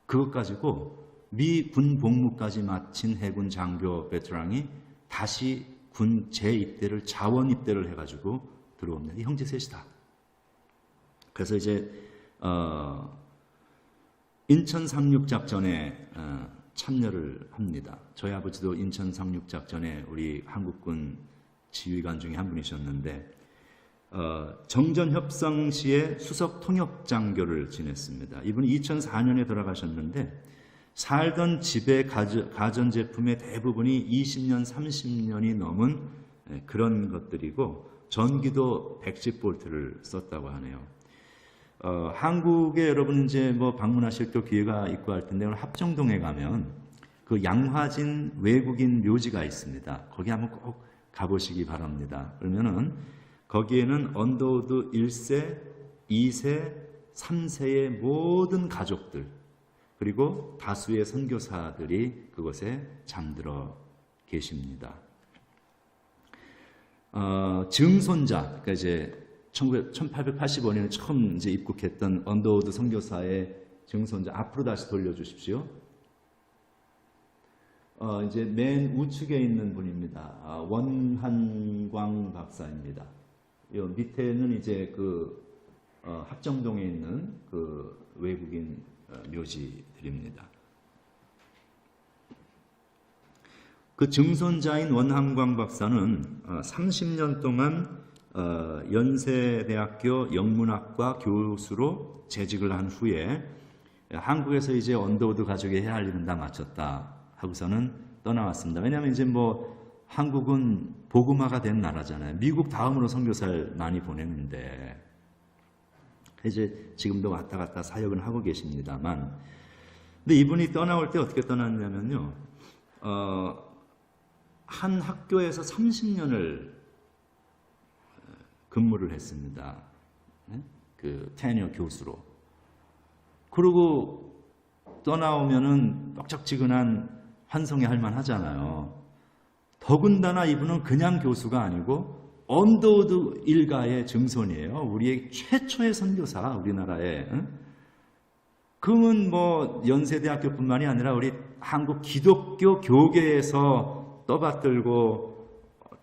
그것 가지고 미 군 복무까지 마친 해군 장교 베테랑이 다시 군 재입대를 자원 입대를 해가지고 들어옵니다. 형제 셋이다. 그래서 이제 인천 상륙 작전에 참여를 합니다. 저희 아버지도 인천 상륙 작전에 우리 한국군 지휘관 중에 한 분이셨는데 정전협상 시에 수석 통역장교를 지냈습니다. 이분이 2004년에 돌아가셨는데 살던 집의 가전제품의 대부분이 20년, 30년이 넘은 그런 것들이고 전기도 110볼트를 썼다고 하네요. 한국에 여러분 이제 방문하실 또 기회가 있고 할 텐데 오늘 합정동에 가면 그 양화진 외국인 묘지가 있습니다. 거기 한번 꼭 가보시기 바랍니다. 그러면은 거기에는 언더우드 1세, 2세, 3세의 모든 가족들 그리고 다수의 선교사들이 그곳에 잠들어 계십니다. 증손자, 그러니까 이제 1885년에 처음 이제 입국했던 언더우드 선교사의 증손자 앞으로 다시 돌려주십시오. 이제 맨 우측에 있는 분입니다. 원한광 박사입니다. 요 밑에는 이제 합정동에 있는 외국인 묘지들입니다. 그 증손자인 원한광 박사는 30년 동안 연세대학교 영문학과 교수로 재직을 한 후에 한국에서 이제 언더우드 가족이 해야 할 일은 다 마쳤다 하고서는 떠나왔습니다. 왜냐하면 이제 한국은 복음화가 된 나라잖아요. 미국 다음으로 선교사를 많이 보내는데 이제 지금도 왔다 갔다 사역은 하고 계십니다만 근데 이분이 떠나올 때 어떻게 떠났냐면요. 한 학교에서 30년을 근무를 했습니다. 테니어 교수로. 그리고 떠나오면은 뻑적지근한 환송이 할 만하잖아요. 더군다나 이분은 그냥 교수가 아니고 언더우드 일가의 증손이에요. 우리의 최초의 선교사, 우리나라에. 그러면 연세대학교뿐만이 아니라 우리 한국 기독교 교계에서 떠받들고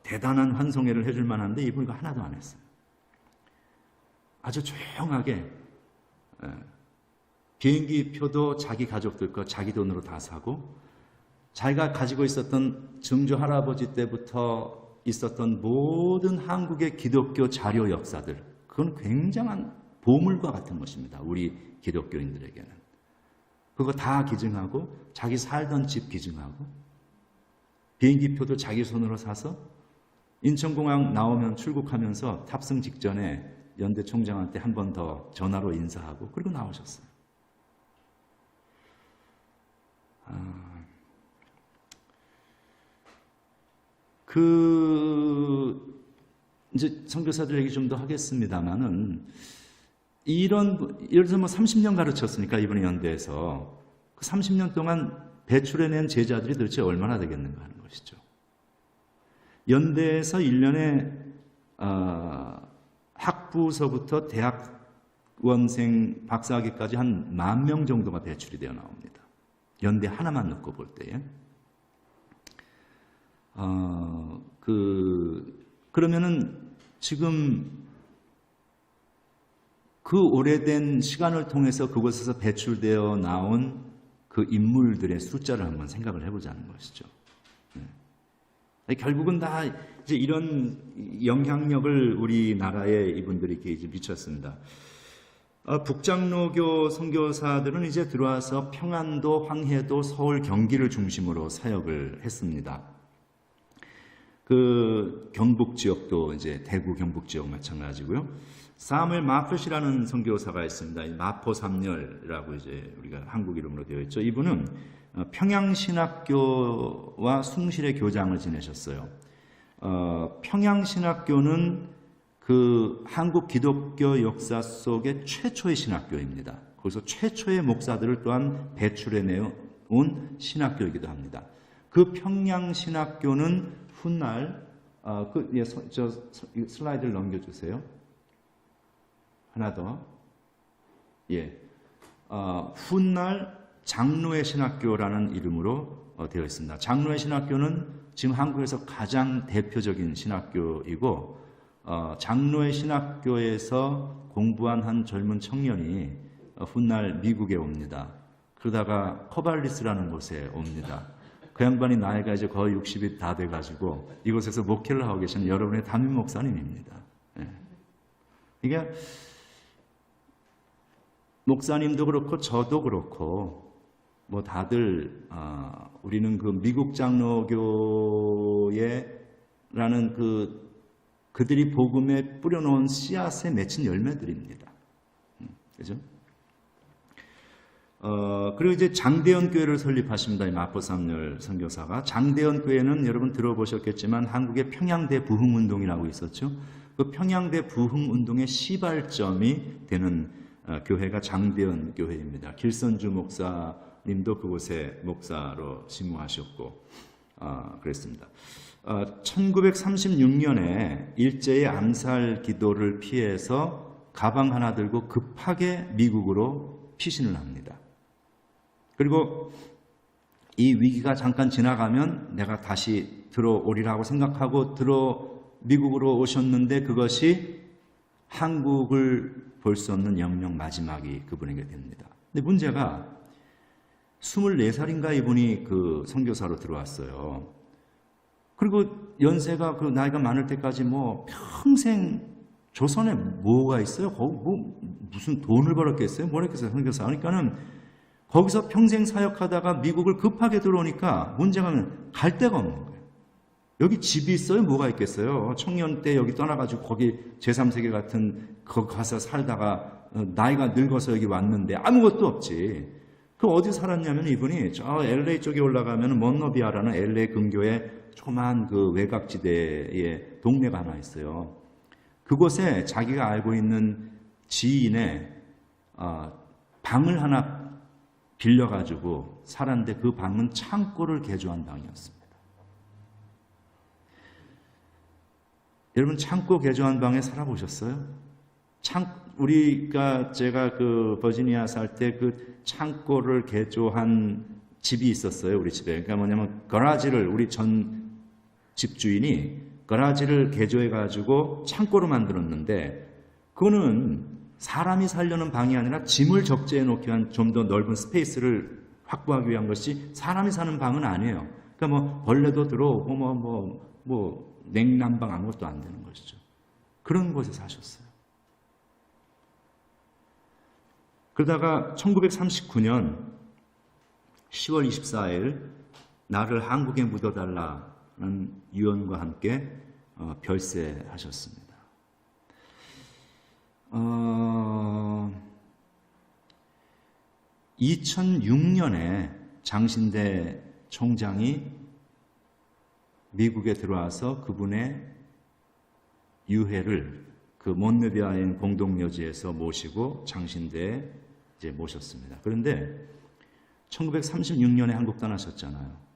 대단한 환송회를 해줄 만한데 이분이 하나도 안 했어요. 아주 조용하게 비행기 표도 자기 가족들 거 자기 돈으로 다 사고 자기가 가지고 있었던 증조 할아버지 때부터 있었던 모든 한국의 기독교 자료 역사들, 그건 굉장한 보물과 같은 것입니다. 우리 기독교인들에게는. 그거 다 기증하고, 자기 살던 집 기증하고, 비행기표도 자기 손으로 사서 인천공항 나오면 출국하면서 탑승 직전에 연대 총장한테 한 번 더 전화로 인사하고 그리고 나오셨어요. 이제 선교사들 얘기 좀 더 하겠습니다만은, 예를 들어서 뭐 30년 가르쳤으니까 이번에 연대에서 그 30년 동안 배출해낸 제자들이 도대체 얼마나 되겠는가 하는 것이죠. 연대에서 1년에 학부서부터 대학원생 박사학위까지 한 10,000명 정도가 배출이 되어 나옵니다. 연대 하나만 놓고 볼 때에. 그러면은 지금 그 오래된 시간을 통해서 그곳에서 배출되어 나온 그 인물들의 숫자를 한번 생각을 해보자는 것이죠. 결국은 다 이제 이런 영향력을 우리나라에 이분들이 이렇게 이제 미쳤습니다. 북장로교 선교사들은 이제 들어와서 평안도, 황해도, 서울, 경기를 중심으로 사역을 했습니다. 그 경북 지역도 이제 대구 경북 지역 마찬가지고요. 사무엘 마펫이라는 선교사가 있습니다. 마포 삼열이라고 이제 우리가 한국 이름으로 되어 있죠. 이분은 평양신학교와 숭실의 교장을 지내셨어요. 평양신학교는 그 한국 기독교 역사 속의 최초의 신학교입니다. 거기서 최초의 목사들을 또한 배출해내온 신학교이기도 합니다. 그 평양신학교는 훗날 슬라이드를 넘겨주세요. 하나 더. 훗날 장로의 신학교라는 이름으로 되어 있습니다. 장로의 신학교는 지금 한국에서 가장 대표적인 신학교이고, 장로의 신학교에서 공부한 한 젊은 청년이 훗날 미국에 옵니다. 그러다가 커발리스라는 곳에 옵니다. 그 양반이 나이가 이제 거의 60이 다 돼가지고 이곳에서 목회를 하고 계시는 여러분의 담임 목사님입니다. 이게 목사님도 그렇고 저도 그렇고 뭐 다들 우리는 그 미국 장로교회라는 그들이 복음에 뿌려놓은 씨앗에 맺힌 열매들입니다. 그죠? 그리고 이제 장대현 교회를 설립하십니다. 이 마포 삼열 선교사가. 장대현 교회는 여러분 들어보셨겠지만 한국의 평양대 부흥운동이라고 있었죠. 그 평양대 부흥운동의 시발점이 되는 교회가 장대현 교회입니다. 길선주 목사님도 그곳에 목사로 심무하셨고 그랬습니다. 1936년에 일제의 암살 기도를 피해서 가방 하나 들고 급하게 미국으로 피신을 합니다. 그리고 이 위기가 잠깐 지나가면 내가 다시 들어오리라고 생각하고 미국으로 오셨는데 그것이 한국을 볼 수 없는 영영 마지막이 그분에게 됩니다. 근데 문제가 24살인가 이분이 그 선교사로 들어왔어요. 그리고 연세가 그 나이가 많을 때까지 뭐 평생 조선에 뭐가 있어요? 거기 뭐 무슨 돈을 벌었겠어요? 뭘 했겠어요? 선교사. 그러니까는 거기서 평생 사역하다가 미국을 급하게 들어오니까 문제가 갈 데가 없는 거예요. 여기 집이 있어요? 뭐가 있겠어요? 청년 때 여기 떠나가지고 거기 제3세계 같은 거기 가서 살다가 나이가 늙어서 여기 왔는데 아무것도 없지. 그 어디 살았냐면 이분이 저 LA 쪽에 올라가면 먼노비아라는 LA 근교에 조그만 그 외곽지대에 동네가 하나 있어요. 그곳에 자기가 알고 있는 지인의 방을 하나 빌려가지고 살았는데 그 방은 창고를 개조한 방이었습니다. 여러분 창고 개조한 방에 살아보셨어요? 제가 그 버지니아 살 때 그 창고를 개조한 집이 있었어요, 우리 집에. 그러니까 뭐냐면 거라지를 우리 전 집주인이 거라지를 개조해가지고 창고로 만들었는데 그거는 사람이 살려는 방이 아니라 짐을 적재해 놓기 위한 좀 더 넓은 스페이스를 확보하기 위한 것이 사람이 사는 방은 아니에요. 그러니까 뭐 벌레도 들어오고 냉난방 아무것도 안 되는 것이죠. 그런 곳에 사셨어요. 그러다가 1939년 10월 24일 나를 한국에 묻어달라는 유언과 함께 별세하셨습니다. 2006년에 장신대 총장이 미국에 들어와서 그분의 유해를 그 몬르비아인 공동묘지에서 모시고 장신대에 이제 모셨습니다. 그런데 1936년에 한국 떠나셨잖아요.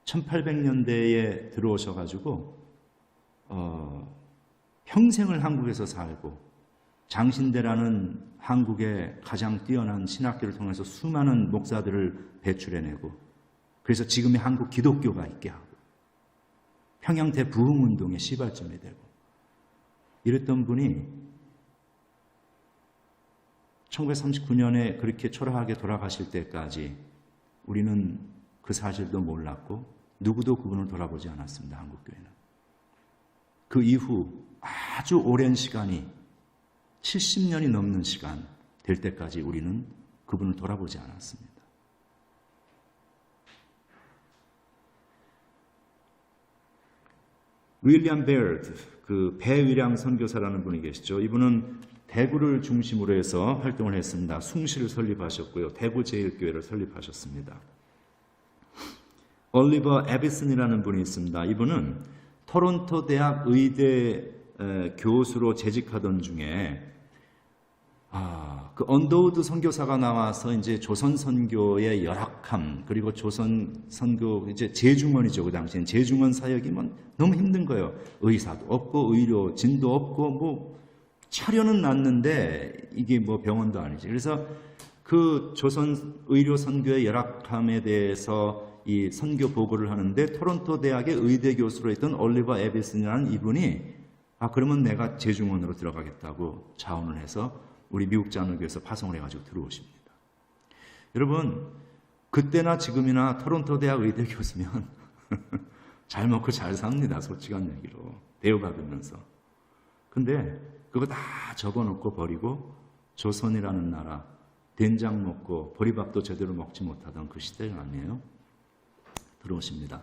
1800년대에 들어오셔가지고 평생을 한국에서 살고 장신대라는 한국의 가장 뛰어난 신학교를 통해서 수많은 목사들을 배출해내고 그래서 지금의 한국 기독교가 있게 하고 평양대 부흥운동의 시발점이 되고 이랬던 분이 1939년에 그렇게 초라하게 돌아가실 때까지 우리는 그 사실도 몰랐고 누구도 그분을 돌아보지 않았습니다. 한국교회는. 그 이후 아주 오랜 시간이 70년이 넘는 시간 될 때까지 우리는 그분을 돌아보지 않았습니다. 윌리엄 베어드, 그 배위량 선교사라는 분이 계시죠. 이분은 대구를 중심으로 해서 활동을 했습니다. 숭실을 설립하셨고요. 대구 제일교회를 설립하셨습니다. 올리버 에비슨이라는 분이 있습니다. 이분은 토론토 대학 의대 교수로 재직하던 중에 그 언더우드 선교사가 나와서 이제 조선 선교의 열악함 그리고 조선 선교 이제 재중원이죠. 그 당시엔 재중원 사역이 너무 힘든 거예요. 의사도 없고 의료진도 없고 뭐 차려는 놨는데 이게 뭐 병원도 아니지. 그래서 그 조선 의료 선교의 열악함에 대해서 이 선교 보고를 하는데 토론토 대학의 의대 교수로 있던 올리버 에비슨이라는 이분이 그러면 내가 재중원으로 들어가겠다고 자원을 해서 우리 미국 장로교에서 파송을 해가지고 들어오십니다. 여러분 그때나 지금이나 토론토 대학 의대 교수면 잘 먹고 잘 삽니다. 솔직한 얘기로 대우받으면서. 근데 그거 다 적어놓고 버리고 조선이라는 나라 된장 먹고 보리밥도 제대로 먹지 못하던 그 시대 아니에요? 들어오십니다.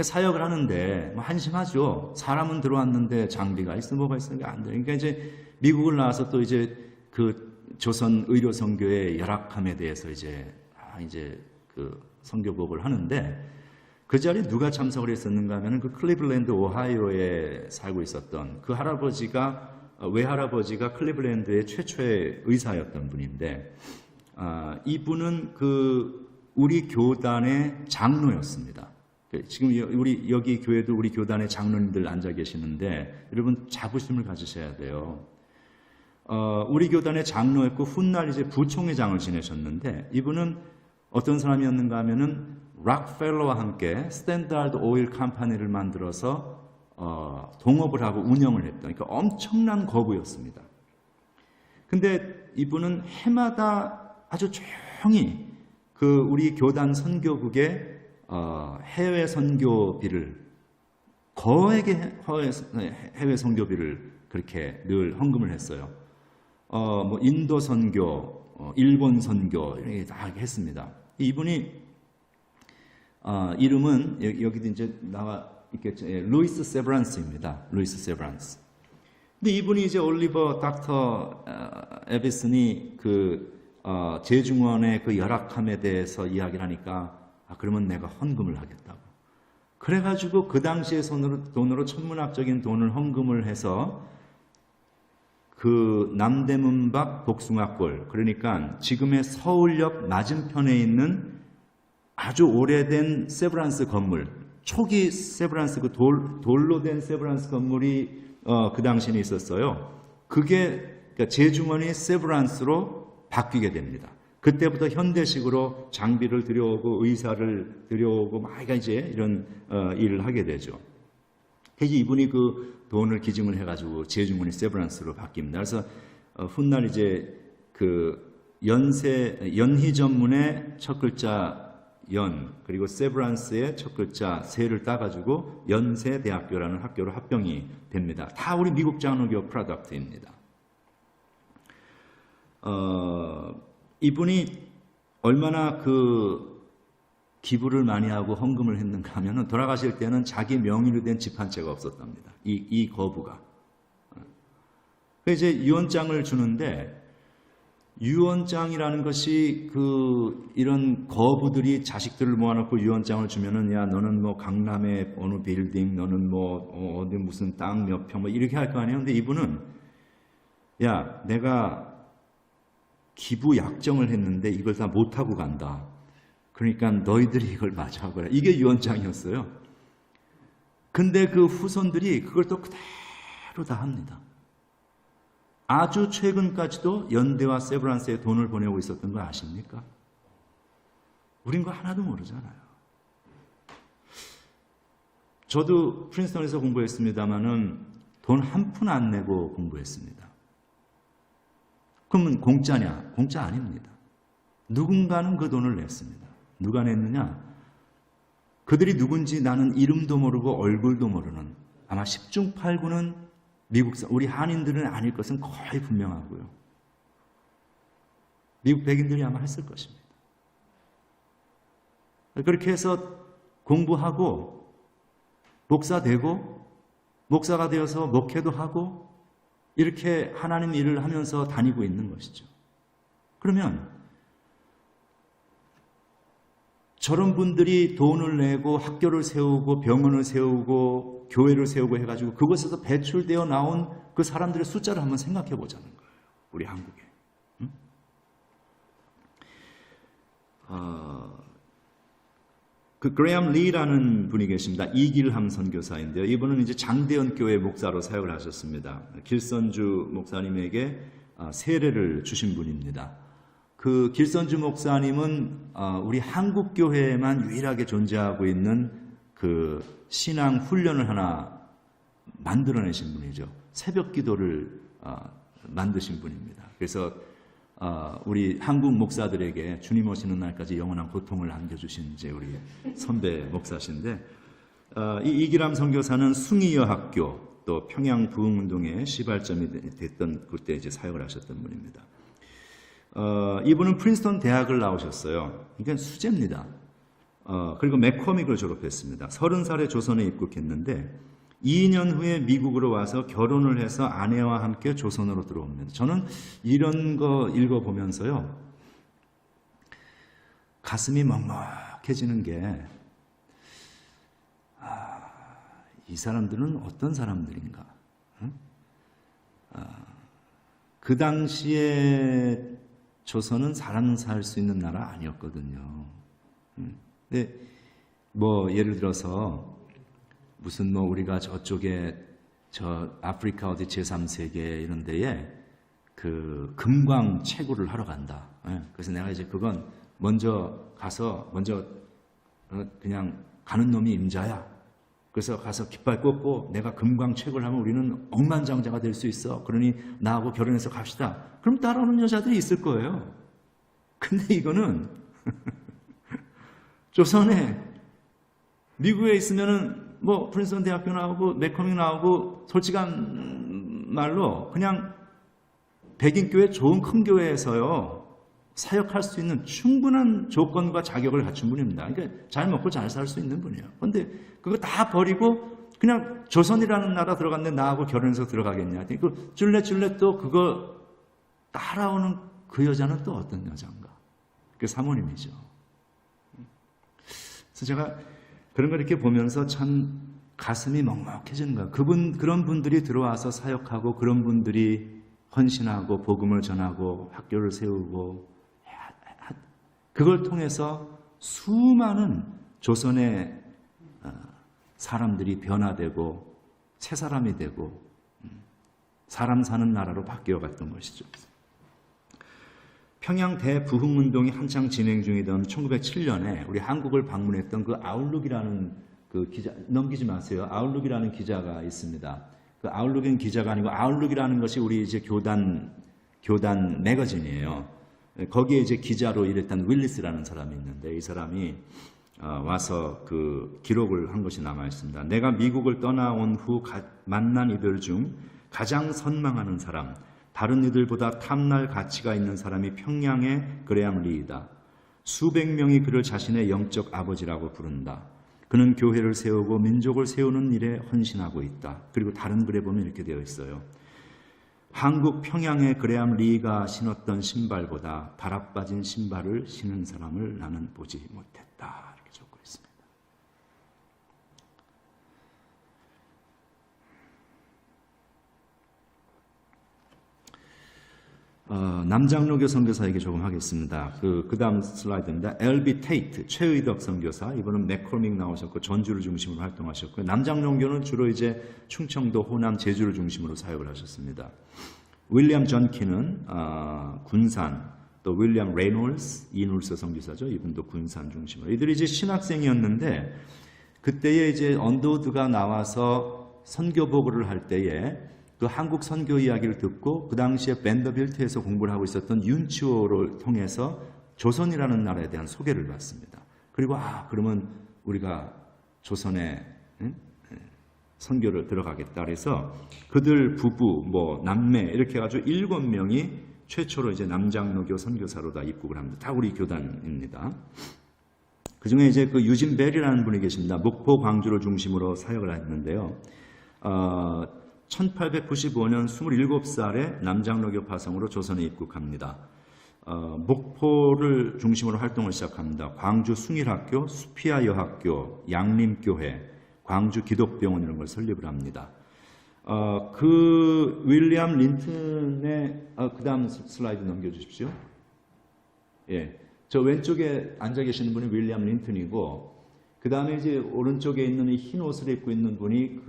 사역을 하는데 한심하죠. 사람은 들어왔는데 장비가 있어 뭐가 있어 안 돼. 그러니까 이제 미국을 나와서 또 이제 그 조선 의료 선교의 열악함에 대해서 이제 그 선교 보고를 하는데 그 자리에 누가 참석을 했었는가 하면은 그 클리블랜드 오하이오에 살고 있었던 그 외할아버지가 클리블랜드의 최초의 의사였던 분인데 이분은 그 우리 교단의 장로였습니다. 지금 여기 교회도 우리 교단의 장로님들 앉아 계시는데 여러분 자부심을 가지셔야 돼요. 우리 교단의 장로였고 훗날 이제 부총회장을 지내셨는데 이분은 어떤 사람이었는가 하면은 락펠러와 함께 스탠다드 오일 컴퍼니를 만들어서 동업을 하고 운영을 했던 그러니까 엄청난 거부였습니다. 근데 이분은 해마다 아주 조용히 그 우리 교단 선교국의 해외 선교비를 거액의 해외 선교비를 그렇게 늘 헌금을 했어요. 뭐 인도 선교, 일본 선교 이렇게 다 했습니다. 이분이 이름은 여기도 이제 나와 있겠죠. 루이스 세브란스입니다. 루이스 세브란스. 근데 이분이 이제 올리버 닥터 에비슨이 그 재중원의 그 열악함에 대해서 이야기를 하니까 그러면 내가 헌금을 하겠다고. 그래가지고 그 당시의 돈으로 천문학적인 돈을 헌금을 해서 그 남대문 밖 복숭아골 그러니까 지금의 서울역 맞은편에 있는 아주 오래된 세브란스 건물 초기 세브란스 그 돌로 된 세브란스 건물이 그 당시에 있었어요. 그게 그러니까 재중원이 세브란스로 바뀌게 됩니다. 그때부터 현대식으로 장비를 들여오고 의사를 들여오고 막 이제 이런 일을 하게 되죠. 그래서 이분이 그 돈을 기증을 해가지고 재중원이 세브란스로 바뀝니다. 그래서 훗날 이제 그 연희 전문의 첫 글자 연, 그리고 세브란스의 첫 글자 세를 따가지고 연세대학교라는 학교로 합병이 됩니다. 다 우리 미국 장로교 프로덕트입니다. 이분이 얼마나 그 기부를 많이 하고 헌금을 했는가 하면은 돌아가실 때는 자기 명의로 된 집 한 채가 없었답니다. 이 거부가. 이제 유언장을 주는데 유언장이라는 것이 이런 거부들이 자식들을 모아놓고 유언장을 주면은 야 너는 뭐 강남의 어느 빌딩 너는 뭐 어디 무슨 땅 몇 평 뭐 이렇게 할 거 아니에요. 근데 이분은 야 내가 기부 약정을 했는데 이걸 다 못하고 간다. 그러니까 너희들이 이걸 마저 하거라. 이게 유언장이었어요. 근데 그 후손들이 그걸 또 그대로 다 합니다. 아주 최근까지도 연대와 세브란스에 돈을 보내고 있었던 거 아십니까? 우린 거 하나도 모르잖아요. 저도 프린스턴에서 공부했습니다마는 돈 한 푼 안 내고 공부했습니다. 그러면 공짜냐? 공짜 아닙니다. 누군가는 그 돈을 냈습니다. 누가 냈느냐? 그들이 누군지 나는 이름도 모르고 얼굴도 모르는 아마 10중 8구는 우리 한인들은 아닐 것은 거의 분명하고요. 미국 백인들이 아마 했을 것입니다. 그렇게 해서 공부하고 목사 되고 목사가 되어서 목회도 하고 이렇게 하나님 일을 하면서 다니고 있는 것이죠. 그러면 저런 분들이 돈을 내고 학교를 세우고 병원을 세우고 교회를 세우고 해가지고 그곳에서 배출되어 나온 그 사람들의 숫자를 한번 생각해 보자는 거예요. 우리 한국에. 응? 그 그레엄 리라는 분이 계십니다. 이길함 선교사인데요. 이분은 이제 장대현 교회 목사로 사역을 하셨습니다. 길선주 목사님에게 세례를 주신 분입니다. 그 길선주 목사님은 우리 한국 교회에만 유일하게 존재하고 있는 그 신앙 훈련을 하나 만들어내신 분이죠. 새벽 기도를 만드신 분입니다. 그래서 우리 한국 목사들에게 주님 오시는 날까지 영원한 고통을 안겨주신 이제 우리 선배 목사신데 이 이기람 선교사는 숭의여학교 또 평양 부흥운동의 시발점이 됐던 그때 이제 사역을 하셨던 분입니다. 이분은 프린스턴 대학을 나오셨어요. 그러니까 수재입니다. 그리고 맥코믹을 졸업했습니다. 30살에 조선에 입국했는데 2년 후에 미국으로 와서 결혼을 해서 아내와 함께 조선으로 들어옵니다. 저는 이런 거 읽어보면서요. 가슴이 먹먹해지는 게 이 사람들은 어떤 사람들인가. 그 당시에 조선은 사람 살 수 있는 나라 아니었거든요. 근데 뭐 예를 들어서 무슨 뭐 우리가 저쪽에 저 아프리카 어디 제3세계 이런 데에 그 금광 채굴을 하러 간다. 그래서 내가 이제 그건 먼저 가서 그냥 가는 놈이 임자야. 그래서 가서 깃발 꽂고 내가 금광 채굴을 하면 우리는 억만장자가 될 수 있어. 그러니 나하고 결혼해서 갑시다. 그럼 따라오는 여자들이 있을 거예요. 근데 이거는 조선에 미국에 있으면은 뭐 프린스턴 대학교 나오고 맥코믹 나오고 솔직한 말로 그냥 백인 교회 좋은 큰 교회에서요 사역할 수 있는 충분한 조건과 자격을 갖춘 분입니다. 그러니까 잘 먹고 잘 살 수 있는 분이에요. 그런데 그거 다 버리고 그냥 조선이라는 나라 들어갔는데 나하고 결혼해서 들어가겠냐? 그 줄래 또 그거 따라오는 그 여자는 또 어떤 여자인가? 그 사모님이죠. 그래서 제가 그런 걸 이렇게 보면서 참 가슴이 먹먹해지는 거예요. 그런 분들이 들어와서 사역하고 그런 분들이 헌신하고 복음을 전하고 학교를 세우고 그걸 통해서 수많은 조선의 사람들이 변화되고 새 사람이 되고 사람 사는 나라로 바뀌어 갔던 것이죠. 평양 대부흥운동이 한창 진행 중이던 1907년에 우리 한국을 방문했던 그 아웃룩이라는 그 기자, 넘기지 마세요. 아웃룩이라는 기자가 있습니다. 그 아웃룩은 기자가 아니고 아웃룩이라는 것이 우리 이제 교단 매거진이에요. 거기에 이제 기자로 일했던 윌리스라는 사람이 있는데 이 사람이 와서 그 기록을 한 것이 남아 있습니다. 내가 미국을 떠나온 후 만난 이들 중 가장 선망하는 사람, 다른 이들보다 탐날 가치가 있는 사람이 평양의 그레암 리이다. 수백 명이 그를 자신의 영적 아버지라고 부른다. 그는 교회를 세우고 민족을 세우는 일에 헌신하고 있다. 그리고 다른 글에 보면 이렇게 되어 있어요. 한국 평양의 그레암 리가 신었던 신발보다 바락빠진 신발을 신은 사람을 나는 보지 못했다. 이렇게 적고 있습니다. 남장로교 선교사 얘기 조금 하겠습니다. 그 다음 슬라이드입니다. L.B. 테이트, 최의덕 선교사. 이분은 맥콜믹 나오셨고 전주를 중심으로 활동하셨고요. 남장로교는 주로 이제 충청도, 호남, 제주를 중심으로 사역을 하셨습니다. 윌리엄 존키는 군산, 또 윌리엄 레이놀스, 이놀스 선교사죠. 이분도 군산 중심으로. 이들이 이제 신학생이었는데 그때에 이제 언더우드가 나와서 선교 보고를 할 때에 그 한국 선교 이야기를 듣고 그 당시에 밴더빌트에서 공부를 하고 있었던 윤치호를 통해서 조선이라는 나라에 대한 소개를 받습니다. 그리고 그러면 우리가 조선에 선교를 들어가겠다 그래서 그들 부부 뭐 남매 이렇게 해가지고 7명이 최초로 이제 남장로교 선교사로 다 입국을 합니다. 다 우리 교단입니다. 그 중에 이제 그 유진 벨이라는 분이 계십니다. 목포 광주를 중심으로 사역을 했는데요. 1895년 27살에 남장로교 파송으로 조선에 입국합니다. 목포를 중심으로 활동을 시작합니다. 광주 숭일학교, 수피아 여학교, 양림교회, 광주 기독병원 이런 걸 설립을 합니다. 그 윌리엄 린튼의 그 다음 슬라이드 넘겨주십시오. 예, 저 왼쪽에 앉아 계시는 분이 윌리엄 린튼이고 그 다음에 이제 오른쪽에 있는 흰 옷을 입고 있는 분이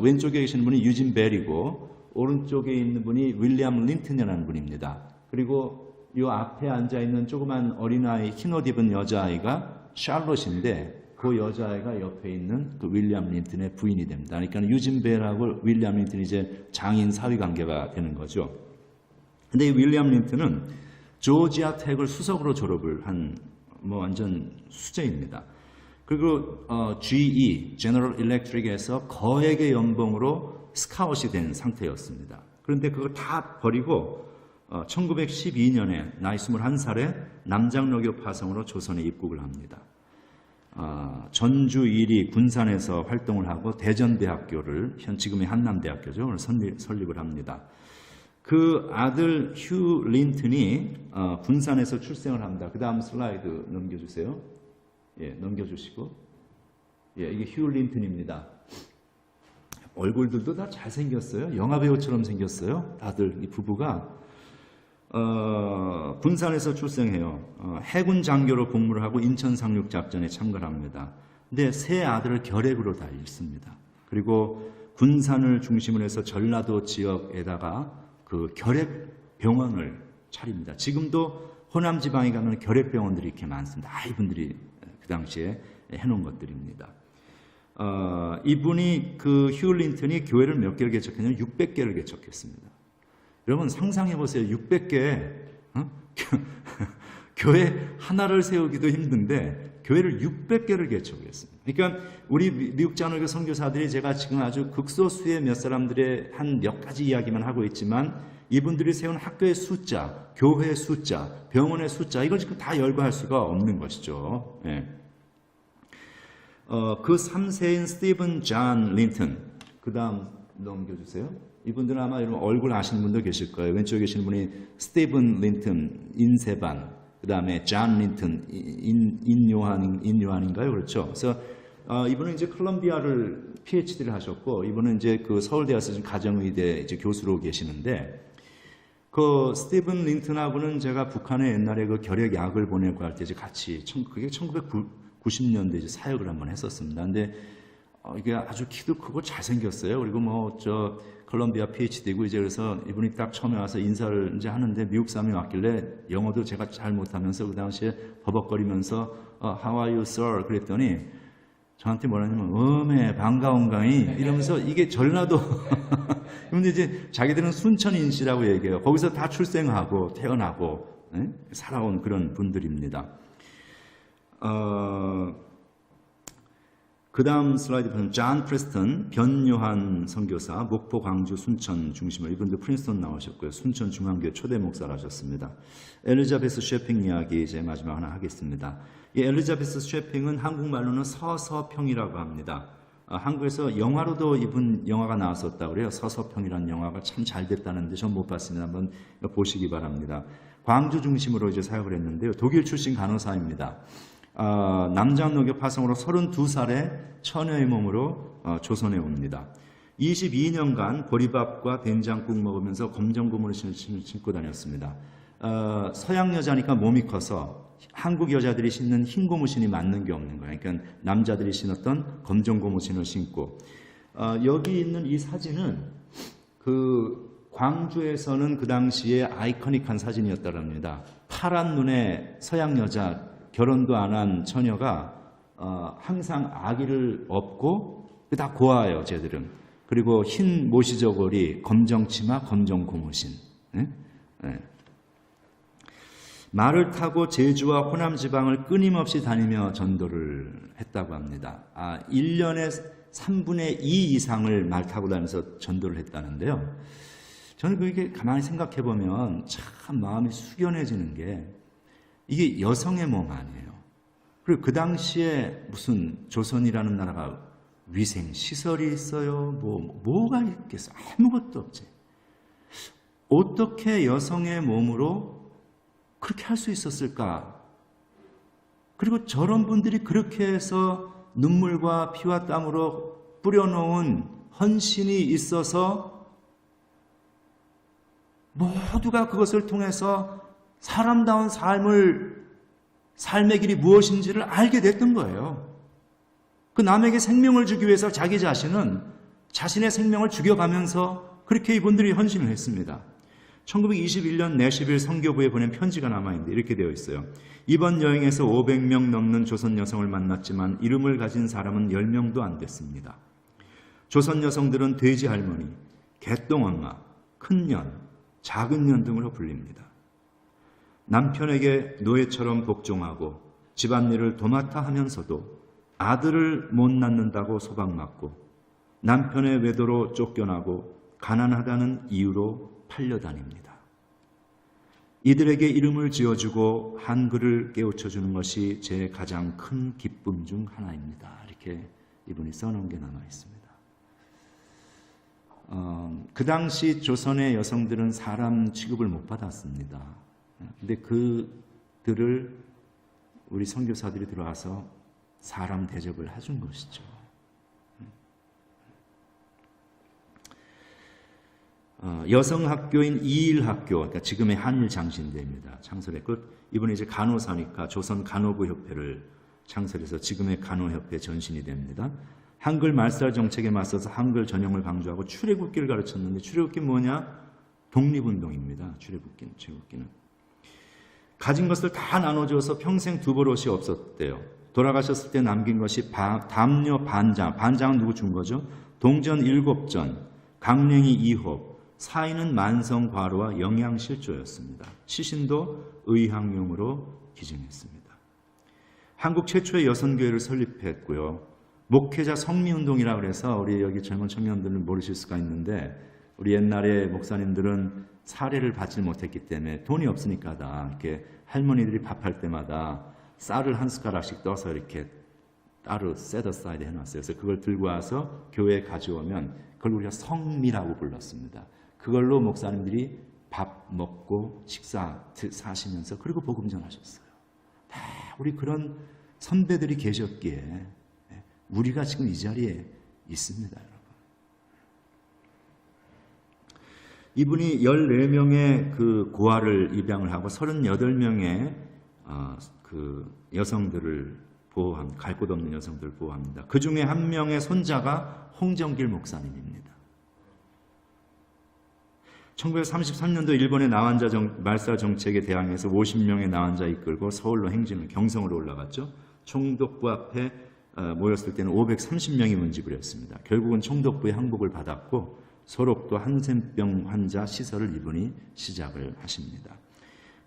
왼쪽에 계시는 분이 유진 벨이고 오른쪽에 있는 분이 윌리엄 린튼이라는 분입니다. 그리고 이 앞에 앉아 있는 조그만 어린아이 흰 옷 입은 여자아이가 샬롯인데 그 여자아이가 옆에 있는 그 윌리엄 린튼의 부인이 됩니다. 그러니까 유진 벨하고 윌리엄 린튼이 이제 장인 사위 관계가 되는 거죠. 근데 이 윌리엄 린튼은 조지아 텍을 수석으로 졸업을 한 완전 수재입니다. 그리고 GE, General Electric에서 거액의 연봉으로 스카웃이 된 상태였습니다. 그런데 그걸 다 버리고 1912년에 나이 21살에 남장로교 파송으로 조선에 입국을 합니다. 전주 1위 군산에서 활동을 하고 대전대학교를 지금의 한남대학교죠. 설립을 합니다. 그 아들 휴 린튼이 군산에서 출생을 합니다. 그 다음 슬라이드 넘겨주세요. 예, 넘겨주시고. 예, 이게 휴 린튼입니다. 얼굴들도 다 잘생겼어요. 영화배우처럼 생겼어요. 다들 이 부부가 군산에서 출생해요. 해군 장교로 복무를 하고 인천 상륙작전에 참가를 합니다. 근데 세 아들을 결핵으로 다 잃습니다. 그리고 군산을 중심으로 해서 전라도 지역에다가 그 결핵 병원을 차립니다. 지금도 호남 지방에 가면 결핵 병원들이 이렇게 많습니다. 이분들이 그 당시에 해놓은 것들입니다. 이분이 그 휴 린튼이 교회를 몇 개를 개척했냐면 600개를 개척했습니다. 여러분 상상해 보세요. 600개 교회 하나를 세우기도 힘든데 교회를 600개를 개척했습니다. 그러니까 우리 미국 장로교 선교사들이 제가 지금 아주 극소수의 몇 사람들의 한 몇 가지 이야기만 하고 있지만 이분들이 세운 학교의 숫자, 교회의 숫자, 병원의 숫자 이걸 지금 다 열거할 수가 없는 것이죠. 예. 그 3세인 스티븐 존 린튼 그 다음 넘겨주세요. 이분들은 아마 여러분 얼굴 아시는 분도 계실 거예요. 왼쪽에 계시는 분이 스티븐 린튼, 인세반, 그 다음에 존 린튼, 인요한인가요? 그렇죠. 그래서 이분은 이제 콜롬비아를 PhD를 하셨고, 이분은 이제 그 서울대학교 가정의대 이제 교수로 계시는데, 그 스티븐 린튼하고는 제가 북한에 옛날에 그 결핵약을 보내고 할 때 이제 같이, 그게 1990년대 이제 사역을 한번 했었습니다. 근데 이게 아주 키도 크고 잘생겼어요. 그리고 콜롬비아 PhD고 이제 그래서 이분이 딱 처음에 와서 인사를 이제 하는데 미국 사람이 왔길래 영어도 제가 잘 못하면서 그 당시에 버벅거리면서 How are you, sir? 그랬더니 저한테 뭐라냐면 어메 반가운가이 이러면서 이게 전라도 근데 이제 자기들은 순천인시라고 얘기해요. 거기서 다 출생하고 태어나고 살아온 그런 분들입니다. 그 다음 슬라이드 보면 존 프레스턴, 변요한 선교사, 목포, 광주, 순천 중심으로 이분도 프린스턴 나오셨고요. 순천 중앙교회 초대 목사를 하셨습니다. 엘리자베스 쉐핑 이야기 이제 마지막 하나 하겠습니다. 이 엘리자베스 쉐핑은 한국말로는 서서평이라고 합니다. 한국에서 영화로도 이분 영화가 나왔었다고 그래요. 서서평이라는 영화가 참 잘 됐다는데 전 못 봤습니다. 한번 보시기 바랍니다. 광주 중심으로 이제 사역을 했는데요. 독일 출신 간호사입니다. 남장녹역 파송으로 32살에 처녀의 몸으로 조선에 옵니다. 22년간 보리밥과 된장국 먹으면서 검정 고무를 신고 다녔습니다. 서양 여자니까 몸이 커서 한국 여자들이 신는 흰 고무신이 맞는 게 없는 거예요. 그러니까 남자들이 신었던 검정 고무신을 신고 여기 있는 이 사진은 그 광주에서는 그 당시에 아이코닉한 사진이었다고 합니다. 파란 눈의 서양 여자 결혼도 안 한 처녀가 항상 아기를 업고 다 고아예요, 쟤들은. 그리고 흰 모시저고리, 검정 치마, 검정 고무신. 네? 네. 말을 타고 제주와 호남 지방을 끊임없이 다니며 전도를 했다고 합니다. 1년에 3분의 2 이상을 말 타고 다니면서 전도를 했다는데요. 저는 그게 가만히 생각해 보면 참 마음이 숙연해지는 게 이게 여성의 몸 아니에요. 그리고 그 당시에 무슨 조선이라는 나라가 위생 시설이 있어요? 뭐가 있겠어? 아무것도 없지. 어떻게 여성의 몸으로 그렇게 할 수 있었을까? 그리고 저런 분들이 그렇게 해서 눈물과 피와 땀으로 뿌려놓은 헌신이 있어서 모두가 그것을 통해서 사람다운 삶의 길이 무엇인지를 알게 됐던 거예요. 그 남에게 생명을 주기 위해서 자기 자신은 자신의 생명을 죽여가면서 그렇게 이분들이 헌신을 했습니다. 1921년 내시빌 선교부에 보낸 편지가 남아있는데 이렇게 되어 있어요. 이번 여행에서 500명 넘는 조선 여성을 만났지만 이름을 가진 사람은 10명도 안 됐습니다. 조선 여성들은 돼지 할머니, 개똥엄마, 큰년, 작은년 등으로 불립니다. 남편에게 노예처럼 복종하고 집안일을 도맡아 하면서도 아들을 못 낳는다고 소박맞고 남편의 외도로 쫓겨나고 가난하다는 이유로 팔려다닙니다. 이들에게 이름을 지어주고 한글을 깨우쳐주는 것이 제 가장 큰 기쁨 중 하나입니다. 이렇게 이분이 써놓은 게 남아있습니다. 그 당시 조선의 여성들은 사람 취급을 못 받았습니다. 근데 그들을 우리 선교사들이 들어와서 사람 대접을 해준 것이죠. 여성학교인 이일학교, 그러니까 지금의 한일장신대입니다. 창설했고 이번에 이제 간호사니까 조선 간호부 협회를 창설해서 지금의 간호협회 전신이 됩니다. 한글 말살 정책에 맞서서 한글 전형을 강조하고 출애굽기를 가르쳤는데 출애굽기 뭐냐? 독립운동입니다. 출애굽기는. 가진 것을 다 나눠줘서 평생 두 버릇이 없었대요. 돌아가셨을 때 남긴 것이 담요 반장은 누구 준 거죠? 동전 7전, 강냉이 2홉, 사인은 만성과로와 영양실조였습니다. 시신도 의학용으로 기증했습니다. 한국 최초의 여성교회를 설립했고요. 목회자 성미운동이라고 해서 우리 여기 젊은 청년들은 모르실 수가 있는데 우리 옛날에 목사님들은 사례를 받지 못했기 때문에 돈이 없으니까 다 이렇게 할머니들이 밥할 때마다 쌀을 한 숟가락씩 떠서 이렇게 따로 셋어사이드 해놨어요. 그래서 그걸 들고 와서 교회에 가져오면 그걸 우리가 성미라고 불렀습니다. 그걸로 목사님들이 밥 먹고 사시면서 그리고 복음 전하셨어요. 다 우리 그런 선배들이 계셨기에 우리가 지금 이 자리에 있습니다, 여러분. 이분이 14명의 그 고아를 입양을 하고 38명의 그 여성들을 보호합니다. 갈 곳 없는 여성들을 보호합니다. 그 중에 한 명의 손자가 홍정길 목사님입니다. 1933년도 일본의 나환자 말살 정책에 대항해서 50명의 나환자 이끌고 서울로 행진을 경성으로 올라갔죠. 총독부 앞에 모였을 때는 530명이 문집을 했습니다. 결국은 총독부의 항복을 받았고 소록도 한센병 환자 시설을 이분이 시작을 하십니다.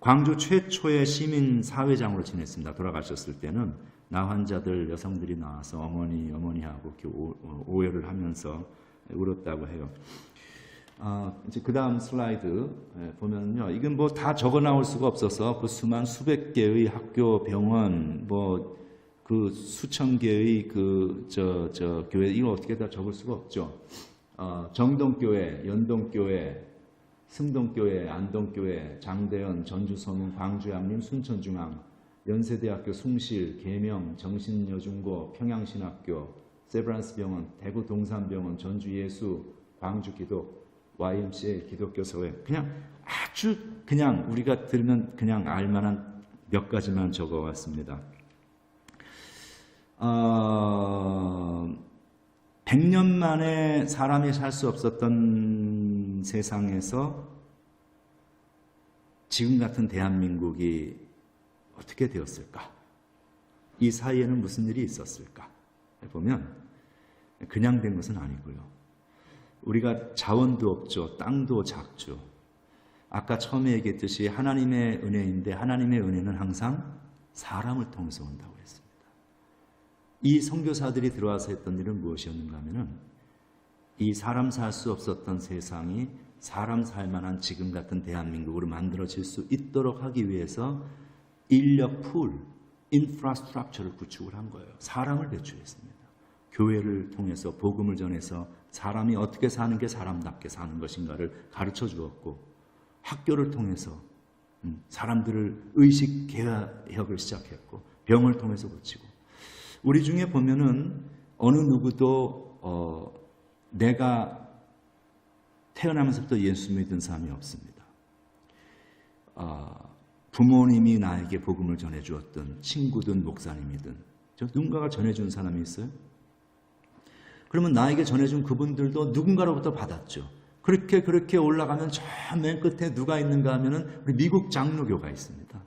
광주 최초의 시민 사회장으로 지냈습니다. 돌아가셨을 때는 나환자들 여성들이 나와서 어머니 하고 이렇게 오열을 하면서 울었다고 해요. 이제 그 다음 슬라이드 보면요, 이건 뭐 다 적어 나올 수가 없어서 그 수만 수백 개의 학교, 병원, 뭐 그 수천 개의 교회 이거 어떻게 다 적을 수가 없죠. 정동교회, 연동교회, 승동교회, 안동교회, 장대현, 전주서문, 광주양림, 순천중앙, 연세대학교 숭실, 계명, 정신여중고, 평양신학교, 세브란스병원, 대구 동산병원, 전주예수, 광주기독, YMCA 기독교서회, 그냥 아주 그냥 우리가 들으면 그냥 알만한 몇 가지만 적어왔습니다. 100년 만에 사람이 살 수 없었던 세상에서 지금 같은 대한민국이 어떻게 되었을까? 이 사이에는 무슨 일이 있었을까? 보면 그냥 된 것은 아니고요. 우리가 자원도 없죠. 땅도 작죠. 아까 처음에 얘기했듯이 하나님의 은혜인데 하나님의 은혜는 항상 사람을 통해서 온다고 했습니다. 이 선교사들이 들어와서 했던 일은 무엇이었는가 하면은 이 사람 살 수 없었던 세상이 사람 살 만한 지금 같은 대한민국으로 만들어질 수 있도록 하기 위해서 인력 풀, 인프라스트럭처를 구축을 한 거예요. 사람을 배출했습니다. 교회를 통해서 복음을 전해서 사람이 어떻게 사는 게 사람답게 사는 것인가를 가르쳐 주었고, 학교를 통해서 사람들을 의식 개혁을 시작했고, 병을 통해서 고치고, 우리 중에 보면은 어느 누구도 내가 태어나면서부터 예수 믿은 사람이 없습니다. 부모님이 나에게 복음을 전해주었든 친구든 목사님이든 누군가가 전해준 사람이 있어요? 그러면 나에게 전해준 그분들도 누군가로부터 받았죠. 그렇게 올라가면 저 맨 끝에 누가 있는가 하면은 우리 미국 장로교가 있습니다.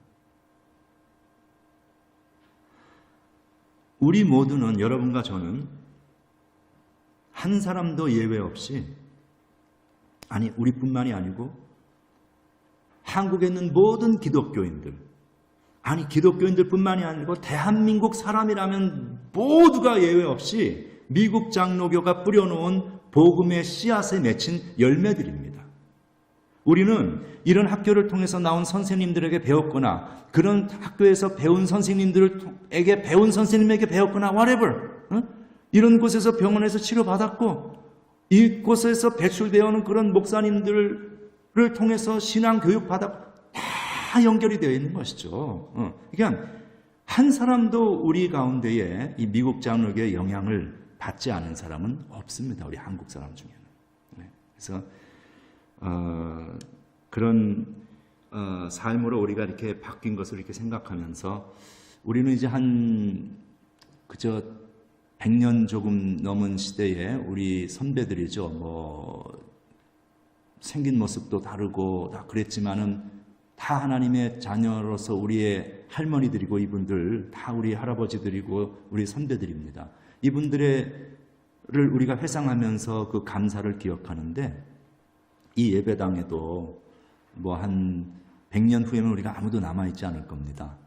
우리 모두는, 여러분과 저는 한 사람도 예외 없이, 아니 우리뿐만이 아니고 한국에 있는 모든 기독교인들, 아니 기독교인들뿐만이 아니고 대한민국 사람이라면 모두가 예외 없이 미국 장로교가 뿌려놓은 복음의 씨앗에 맺힌 열매들입니다. 우리는 이런 학교를 통해서 나온 선생님들에게 배웠거나, 그런 학교에서 배운 선생님들에게 배운 선생님에게 배웠거나, whatever, 이런 곳에서 병원에서 치료받았고, 이곳에서 배출되어 오는 그런 목사님들을 통해서 신앙 교육 받았고, 다 연결이 되어 있는 것이죠. 그러니까 한 사람도 우리 가운데에 이 미국 장로교의 영향을 받지 않은 사람은 없습니다. 우리 한국 사람 중에는. 그래서 그런 삶으로 우리가 이렇게 바뀐 것을 이렇게 생각하면서, 우리는 이제 그저 100년 조금 넘은 시대에 우리 선배들이죠. 뭐 생긴 모습도 다르고 다 그랬지만은 다 하나님의 자녀로서 우리의 할머니들이고, 이분들 다 우리 할아버지들이고 우리 선배들입니다. 이분들을 우리가 회상하면서 그 감사를 기억하는데, 이 예배당에도 뭐 한 100년 후에는 우리가 아무도 남아있지 않을 겁니다.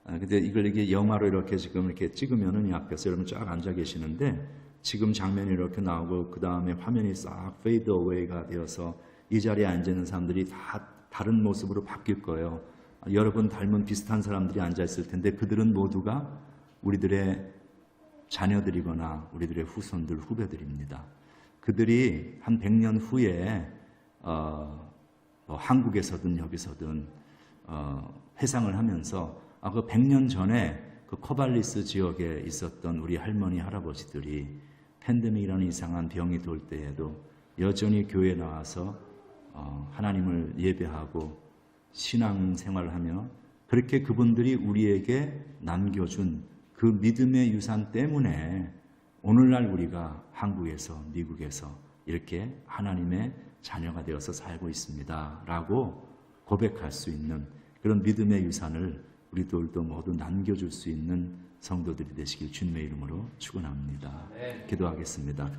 근데 이걸 이게 영화로 이렇게 지금 이렇게 찍으면은 이 앞에서 여러분 쫙 앉아 계시는데, 지금 장면이 이렇게 나오고 그 다음에 화면이 싹 페이드 어웨이가 되어서 이 자리에 앉아 있는 사람들이 다 다른 모습으로 바뀔 거예요. 여러분 닮은 비슷한 사람들이 앉아 있을 텐데, 그들은 모두가 우리들의 자녀들이거나 우리들의 후손들, 후배들입니다. 그들이 한 100년 후에 한국에서든 여기서든 회상을 하면서 그 100년 전에 그 코발리스 지역에 있었던 우리 할머니, 할아버지들이 팬데믹이라는 이상한 병이 돌 때에도 여전히 교회에 나와서 하나님을 예배하고 신앙생활을 하며, 그렇게 그분들이 우리에게 남겨준 그 믿음의 유산 때문에 오늘날 우리가 한국에서, 미국에서 이렇게 하나님의 자녀가 되어서 살고 있습니다 라고 고백할 수 있는 그런 믿음의 유산을 우리들도 모두 남겨줄 수 있는 성도들이 되시길 주님의 이름으로 축원합니다. 기도하겠습니다.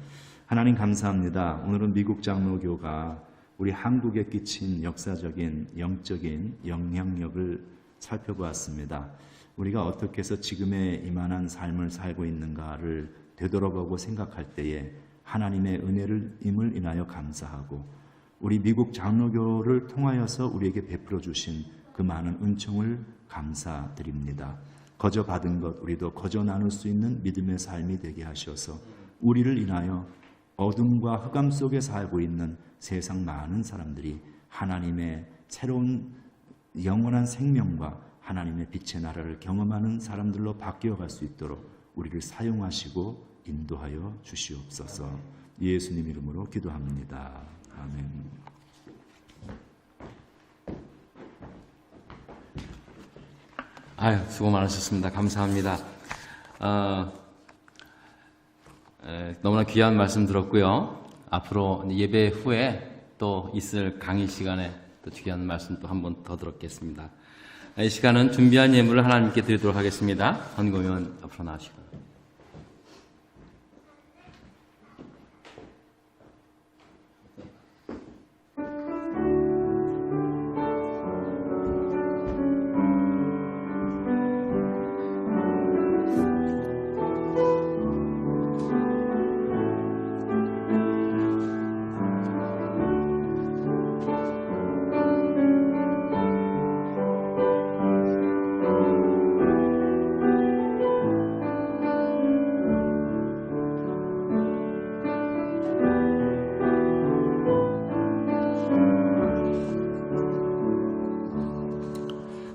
하나님 감사합니다. 오늘은 미국 장로교가 우리 한국에 끼친 역사적인 영적인 영향력을 살펴보았습니다. 우리가 어떻게 해서 지금의 이만한 삶을 살고 있는가를 되돌아보고 생각할 때에 하나님의 은혜임을 인하여 감사하고 우리 미국 장로교를 통하여서 우리에게 베풀어 주신 그 많은 은총을 감사드립니다. 거저 받은 것 우리도 거저 나눌 수 있는 믿음의 삶이 되게 하셔서 우리를 인하여 어둠과 흑암 속에 살고 있는 세상 많은 사람들이 하나님의 새로운 영원한 생명과 하나님의 빛의 나라를 경험하는 사람들로 바뀌어갈 수 있도록 우리를 사용하시고 인도하여 주시옵소서. 예수님 이름으로 기도합니다. 아멘. 아유, 수고 많으셨습니다. 감사합니다. 너무나 귀한 말씀 들었고요. 앞으로 예배 후에 또 있을 강의 시간에 또 귀한 말씀 또 한 번 더 들었겠습니다. 이 시간은 준비한 예물을 하나님께 드리도록 하겠습니다. 헌금위원 앞으로 나와주시고.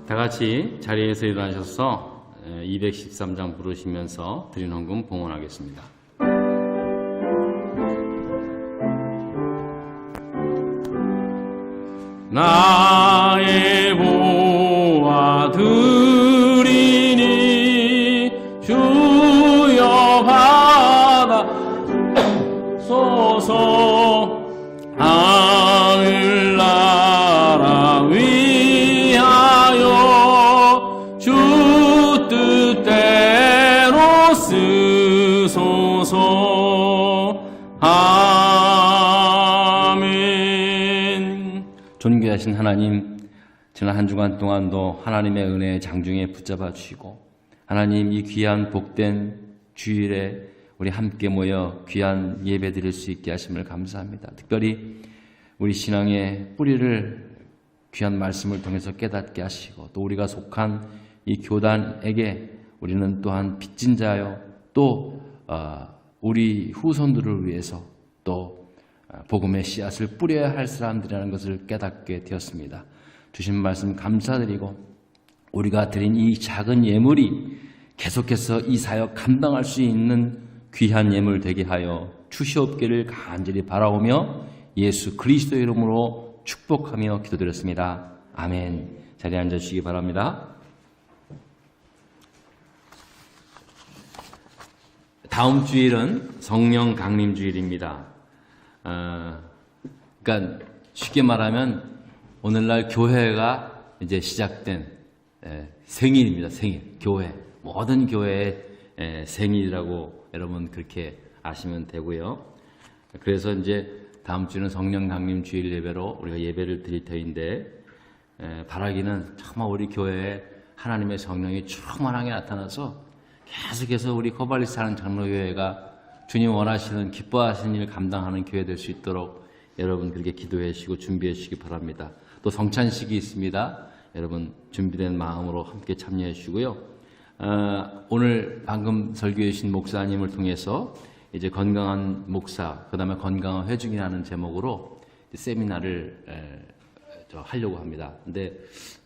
다 같이 자리에서 일어나셔서 213장 부르시면서 드린 헌금 봉헌하겠습니다. 나의 보아 드리니 주여 받아소서. 하늘 나라 위하여 주 뜻대로 쓰소서. 아멘. 존귀하신 하나님, 지난 한 주간 동안도 하나님의 은혜의 장중에 붙잡아 주시고 하나님 이 귀한 복된 주일에 우리 함께 모여 귀한 예배 드릴 수 있게 하심을 감사합니다. 특별히 우리 신앙의 뿌리를 귀한 말씀을 통해서 깨닫게 하시고 또 우리가 속한 이 교단에게 우리는 또한 빚진 자요 또 우리 후손들을 위해서 또 복음의 씨앗을 뿌려야 할 사람들이라는 것을 깨닫게 되었습니다. 주신 말씀 감사드리고 우리가 드린 이 작은 예물이 계속해서 이 사역 감당할 수 있는 귀한 예물 되게 하여 주시옵기를 간절히 바라오며 예수 그리스도의 이름으로 축복하며 기도드렸습니다. 아멘. 자리에 앉아주시기 바랍니다. 다음 주일은 성령 강림 주일입니다. 그러니까 쉽게 말하면 오늘날 교회가 이제 시작된 생일입니다. 생일. 교회. 모든 교회의 생일이라고 여러분 그렇게 아시면 되고요. 그래서 이제 다음 주는 성령 강림 주일 예배로 우리가 예배를 드릴 터인데 바라기는 정말 우리 교회에 하나님의 성령이 충만하게 나타나서 계속해서 우리 코발리스 하는 장로교회가 주님 원하시는 기뻐하시는 일 감당하는 교회 될 수 있도록 여러분 그렇게 기도해 주시고 준비해 주시기 바랍니다. 또 성찬식이 있습니다. 여러분 준비된 마음으로 함께 참여해 주시고요. 오늘 방금 설교해 주신 목사님을 통해서 이제 건강한 목사, 그 다음에 건강한 회중이라는 제목으로 세미나를 하려고 합니다. 근데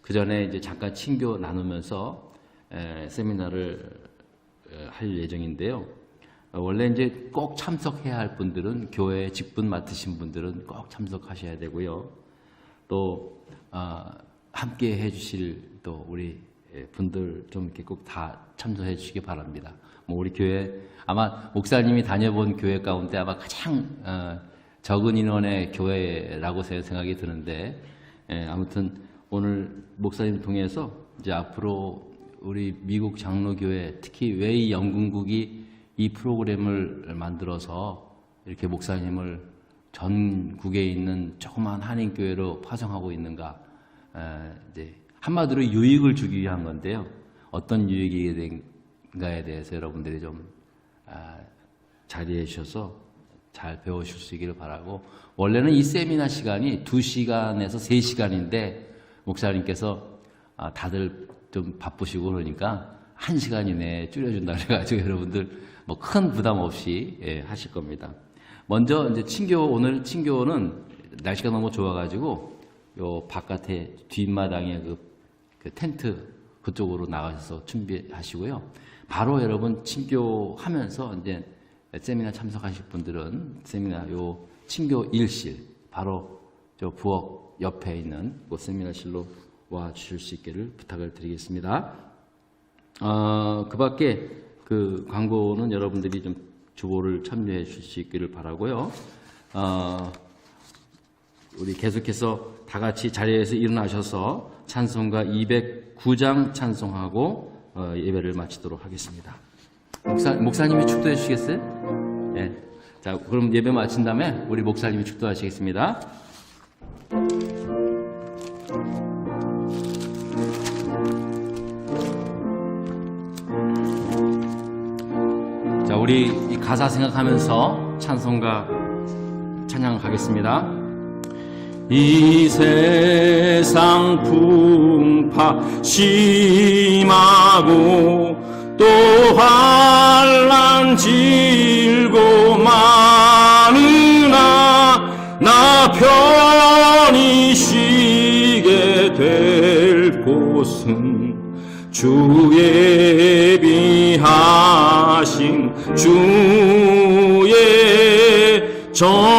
그 전에 이제 잠깐 친교 나누면서 세미나를 할 예정인데요. 원래 이제 꼭 참석해야 할 분들은 교회 직분 맡으신 분들은 꼭 참석하셔야 되고요. 또 함께 해주실 또 우리 분들 좀 이렇게 꼭 다 참석해 주시기 바랍니다. 뭐 우리 교회 아마 목사님이 다녀본 교회 가운데 아마 가장 적은 인원의 교회라고 생각이 드는데 아무튼 오늘 목사님 통해서 이제 앞으로 우리 미국 장로교회, 특히 왜 이 영궁국이 이 프로그램을 만들어서 이렇게 목사님을 전국에 있는 조그마한 한인교회로 파송하고 있는가? 이제 한마디로 유익을 주기 위한 건데요. 어떤 유익인가에 대해서 여러분들이 좀 자리해 주셔서 잘 배우실 수 있기를 바라고, 원래는 이 세미나 시간이 2시간에서 3시간인데 목사님께서 다들 좀 바쁘시고 그러니까 1시간 이내에 줄여준다 그래가지고 여러분들 뭐 큰 부담 없이 하실 겁니다. 먼저 이제 오늘 친교는 날씨가 너무 좋아가지고 요 바깥에 뒷마당에 그 텐트 그쪽으로 나가셔서 준비하시고요. 바로 여러분 친교하면서 이제 세미나 참석하실 분들은 세미나 요 친교 1실 바로 저 부엌 옆에 있는 그 세미나실로 와 주실 수 있기를 부탁을 드리겠습니다. 그 밖에 그 광고는 여러분들이 좀 주보를 참여해 주실 수 있기를 바라고요. 우리 계속해서 다 같이 자리에서 일어나셔서 찬송가 209장 찬송하고 예배를 마치도록 하겠습니다. 목사님이 축도해 주시겠어요? 네. 자, 그럼 예배 마친 다음에 우리 목사님이 축도하시겠습니다. 자, 우리 이 가사 생각하면서 찬송가 찬양 가겠습니다. 이 세상 풍파 심하고 또 환난 질고 많으나 나 편히 쉬게 될 곳은 주 예비하신 주의 전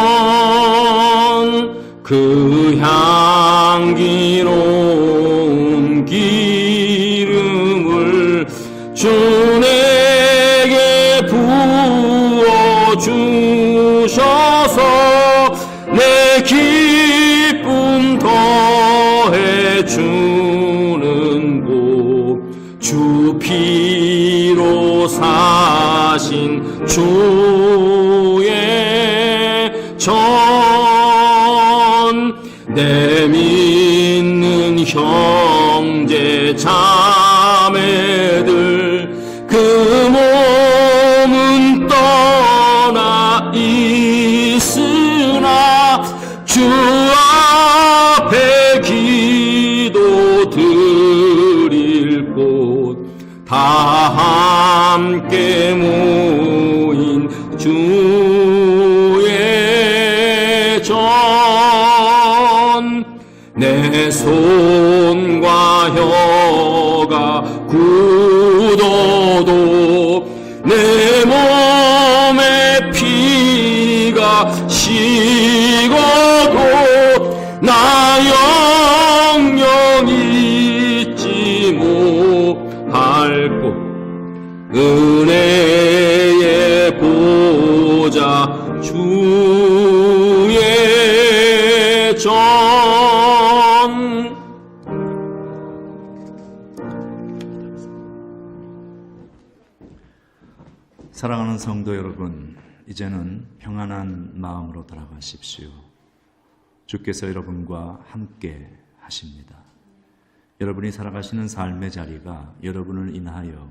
그 향기로운 기름을 주 내게 부어주셔서 내 기쁨 더해주는 곳 주 피로 사신 주의 전 내 믿는 형제 자매들 그 몸은 떠나 있으나 주 앞에 기도 드릴 곳 다 함께 모인 주의 전 내 손과 혀가 굳어도 내 몸에 피가 식어도 나 영영 잊지 못할 곳 은혜의 보좌 주의 전 사랑하는 성도 여러분, 이제는 평안한 마음으로 돌아가십시오. 주께서 여러분과 함께 하십니다. 여러분이 살아가시는 삶의 자리가 여러분을 인하여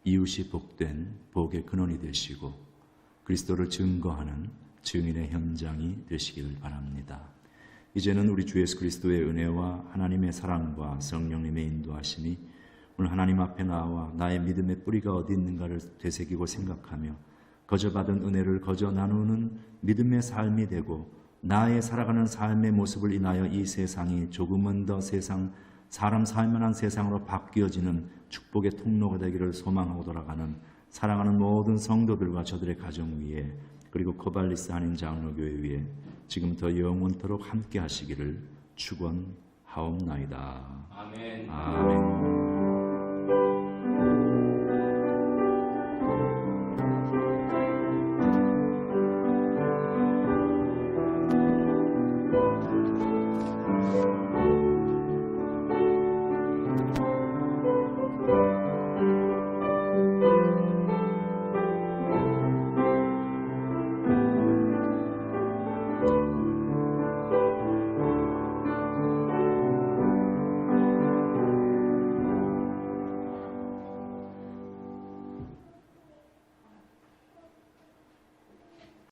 이웃이 복된 복의 근원이 되시고 그리스도를 증거하는 증인의 현장이 되시기를 바랍니다. 이제는 우리 주 예수 그리스도의 은혜와 하나님의 사랑과 성령님의 인도하심이 오늘 하나님 앞에 나와 나의 믿음의 뿌리가 어디 있는가를 되새기고 생각하며 거저 받은 은혜를 거저 나누는 믿음의 삶이 되고 나의 살아가는 삶의 모습을 인하여 이 세상이 조금은 더 사람 살만한 세상으로 바뀌어지는 축복의 통로가 되기를 소망하고 돌아가는 사랑하는 모든 성도들과 저들의 가정 위에 그리고 코발리스 한인 장로교회 위에 지금부터 영원토록 함께 하시기를 축원하옵나이다. 아멘. 아멘.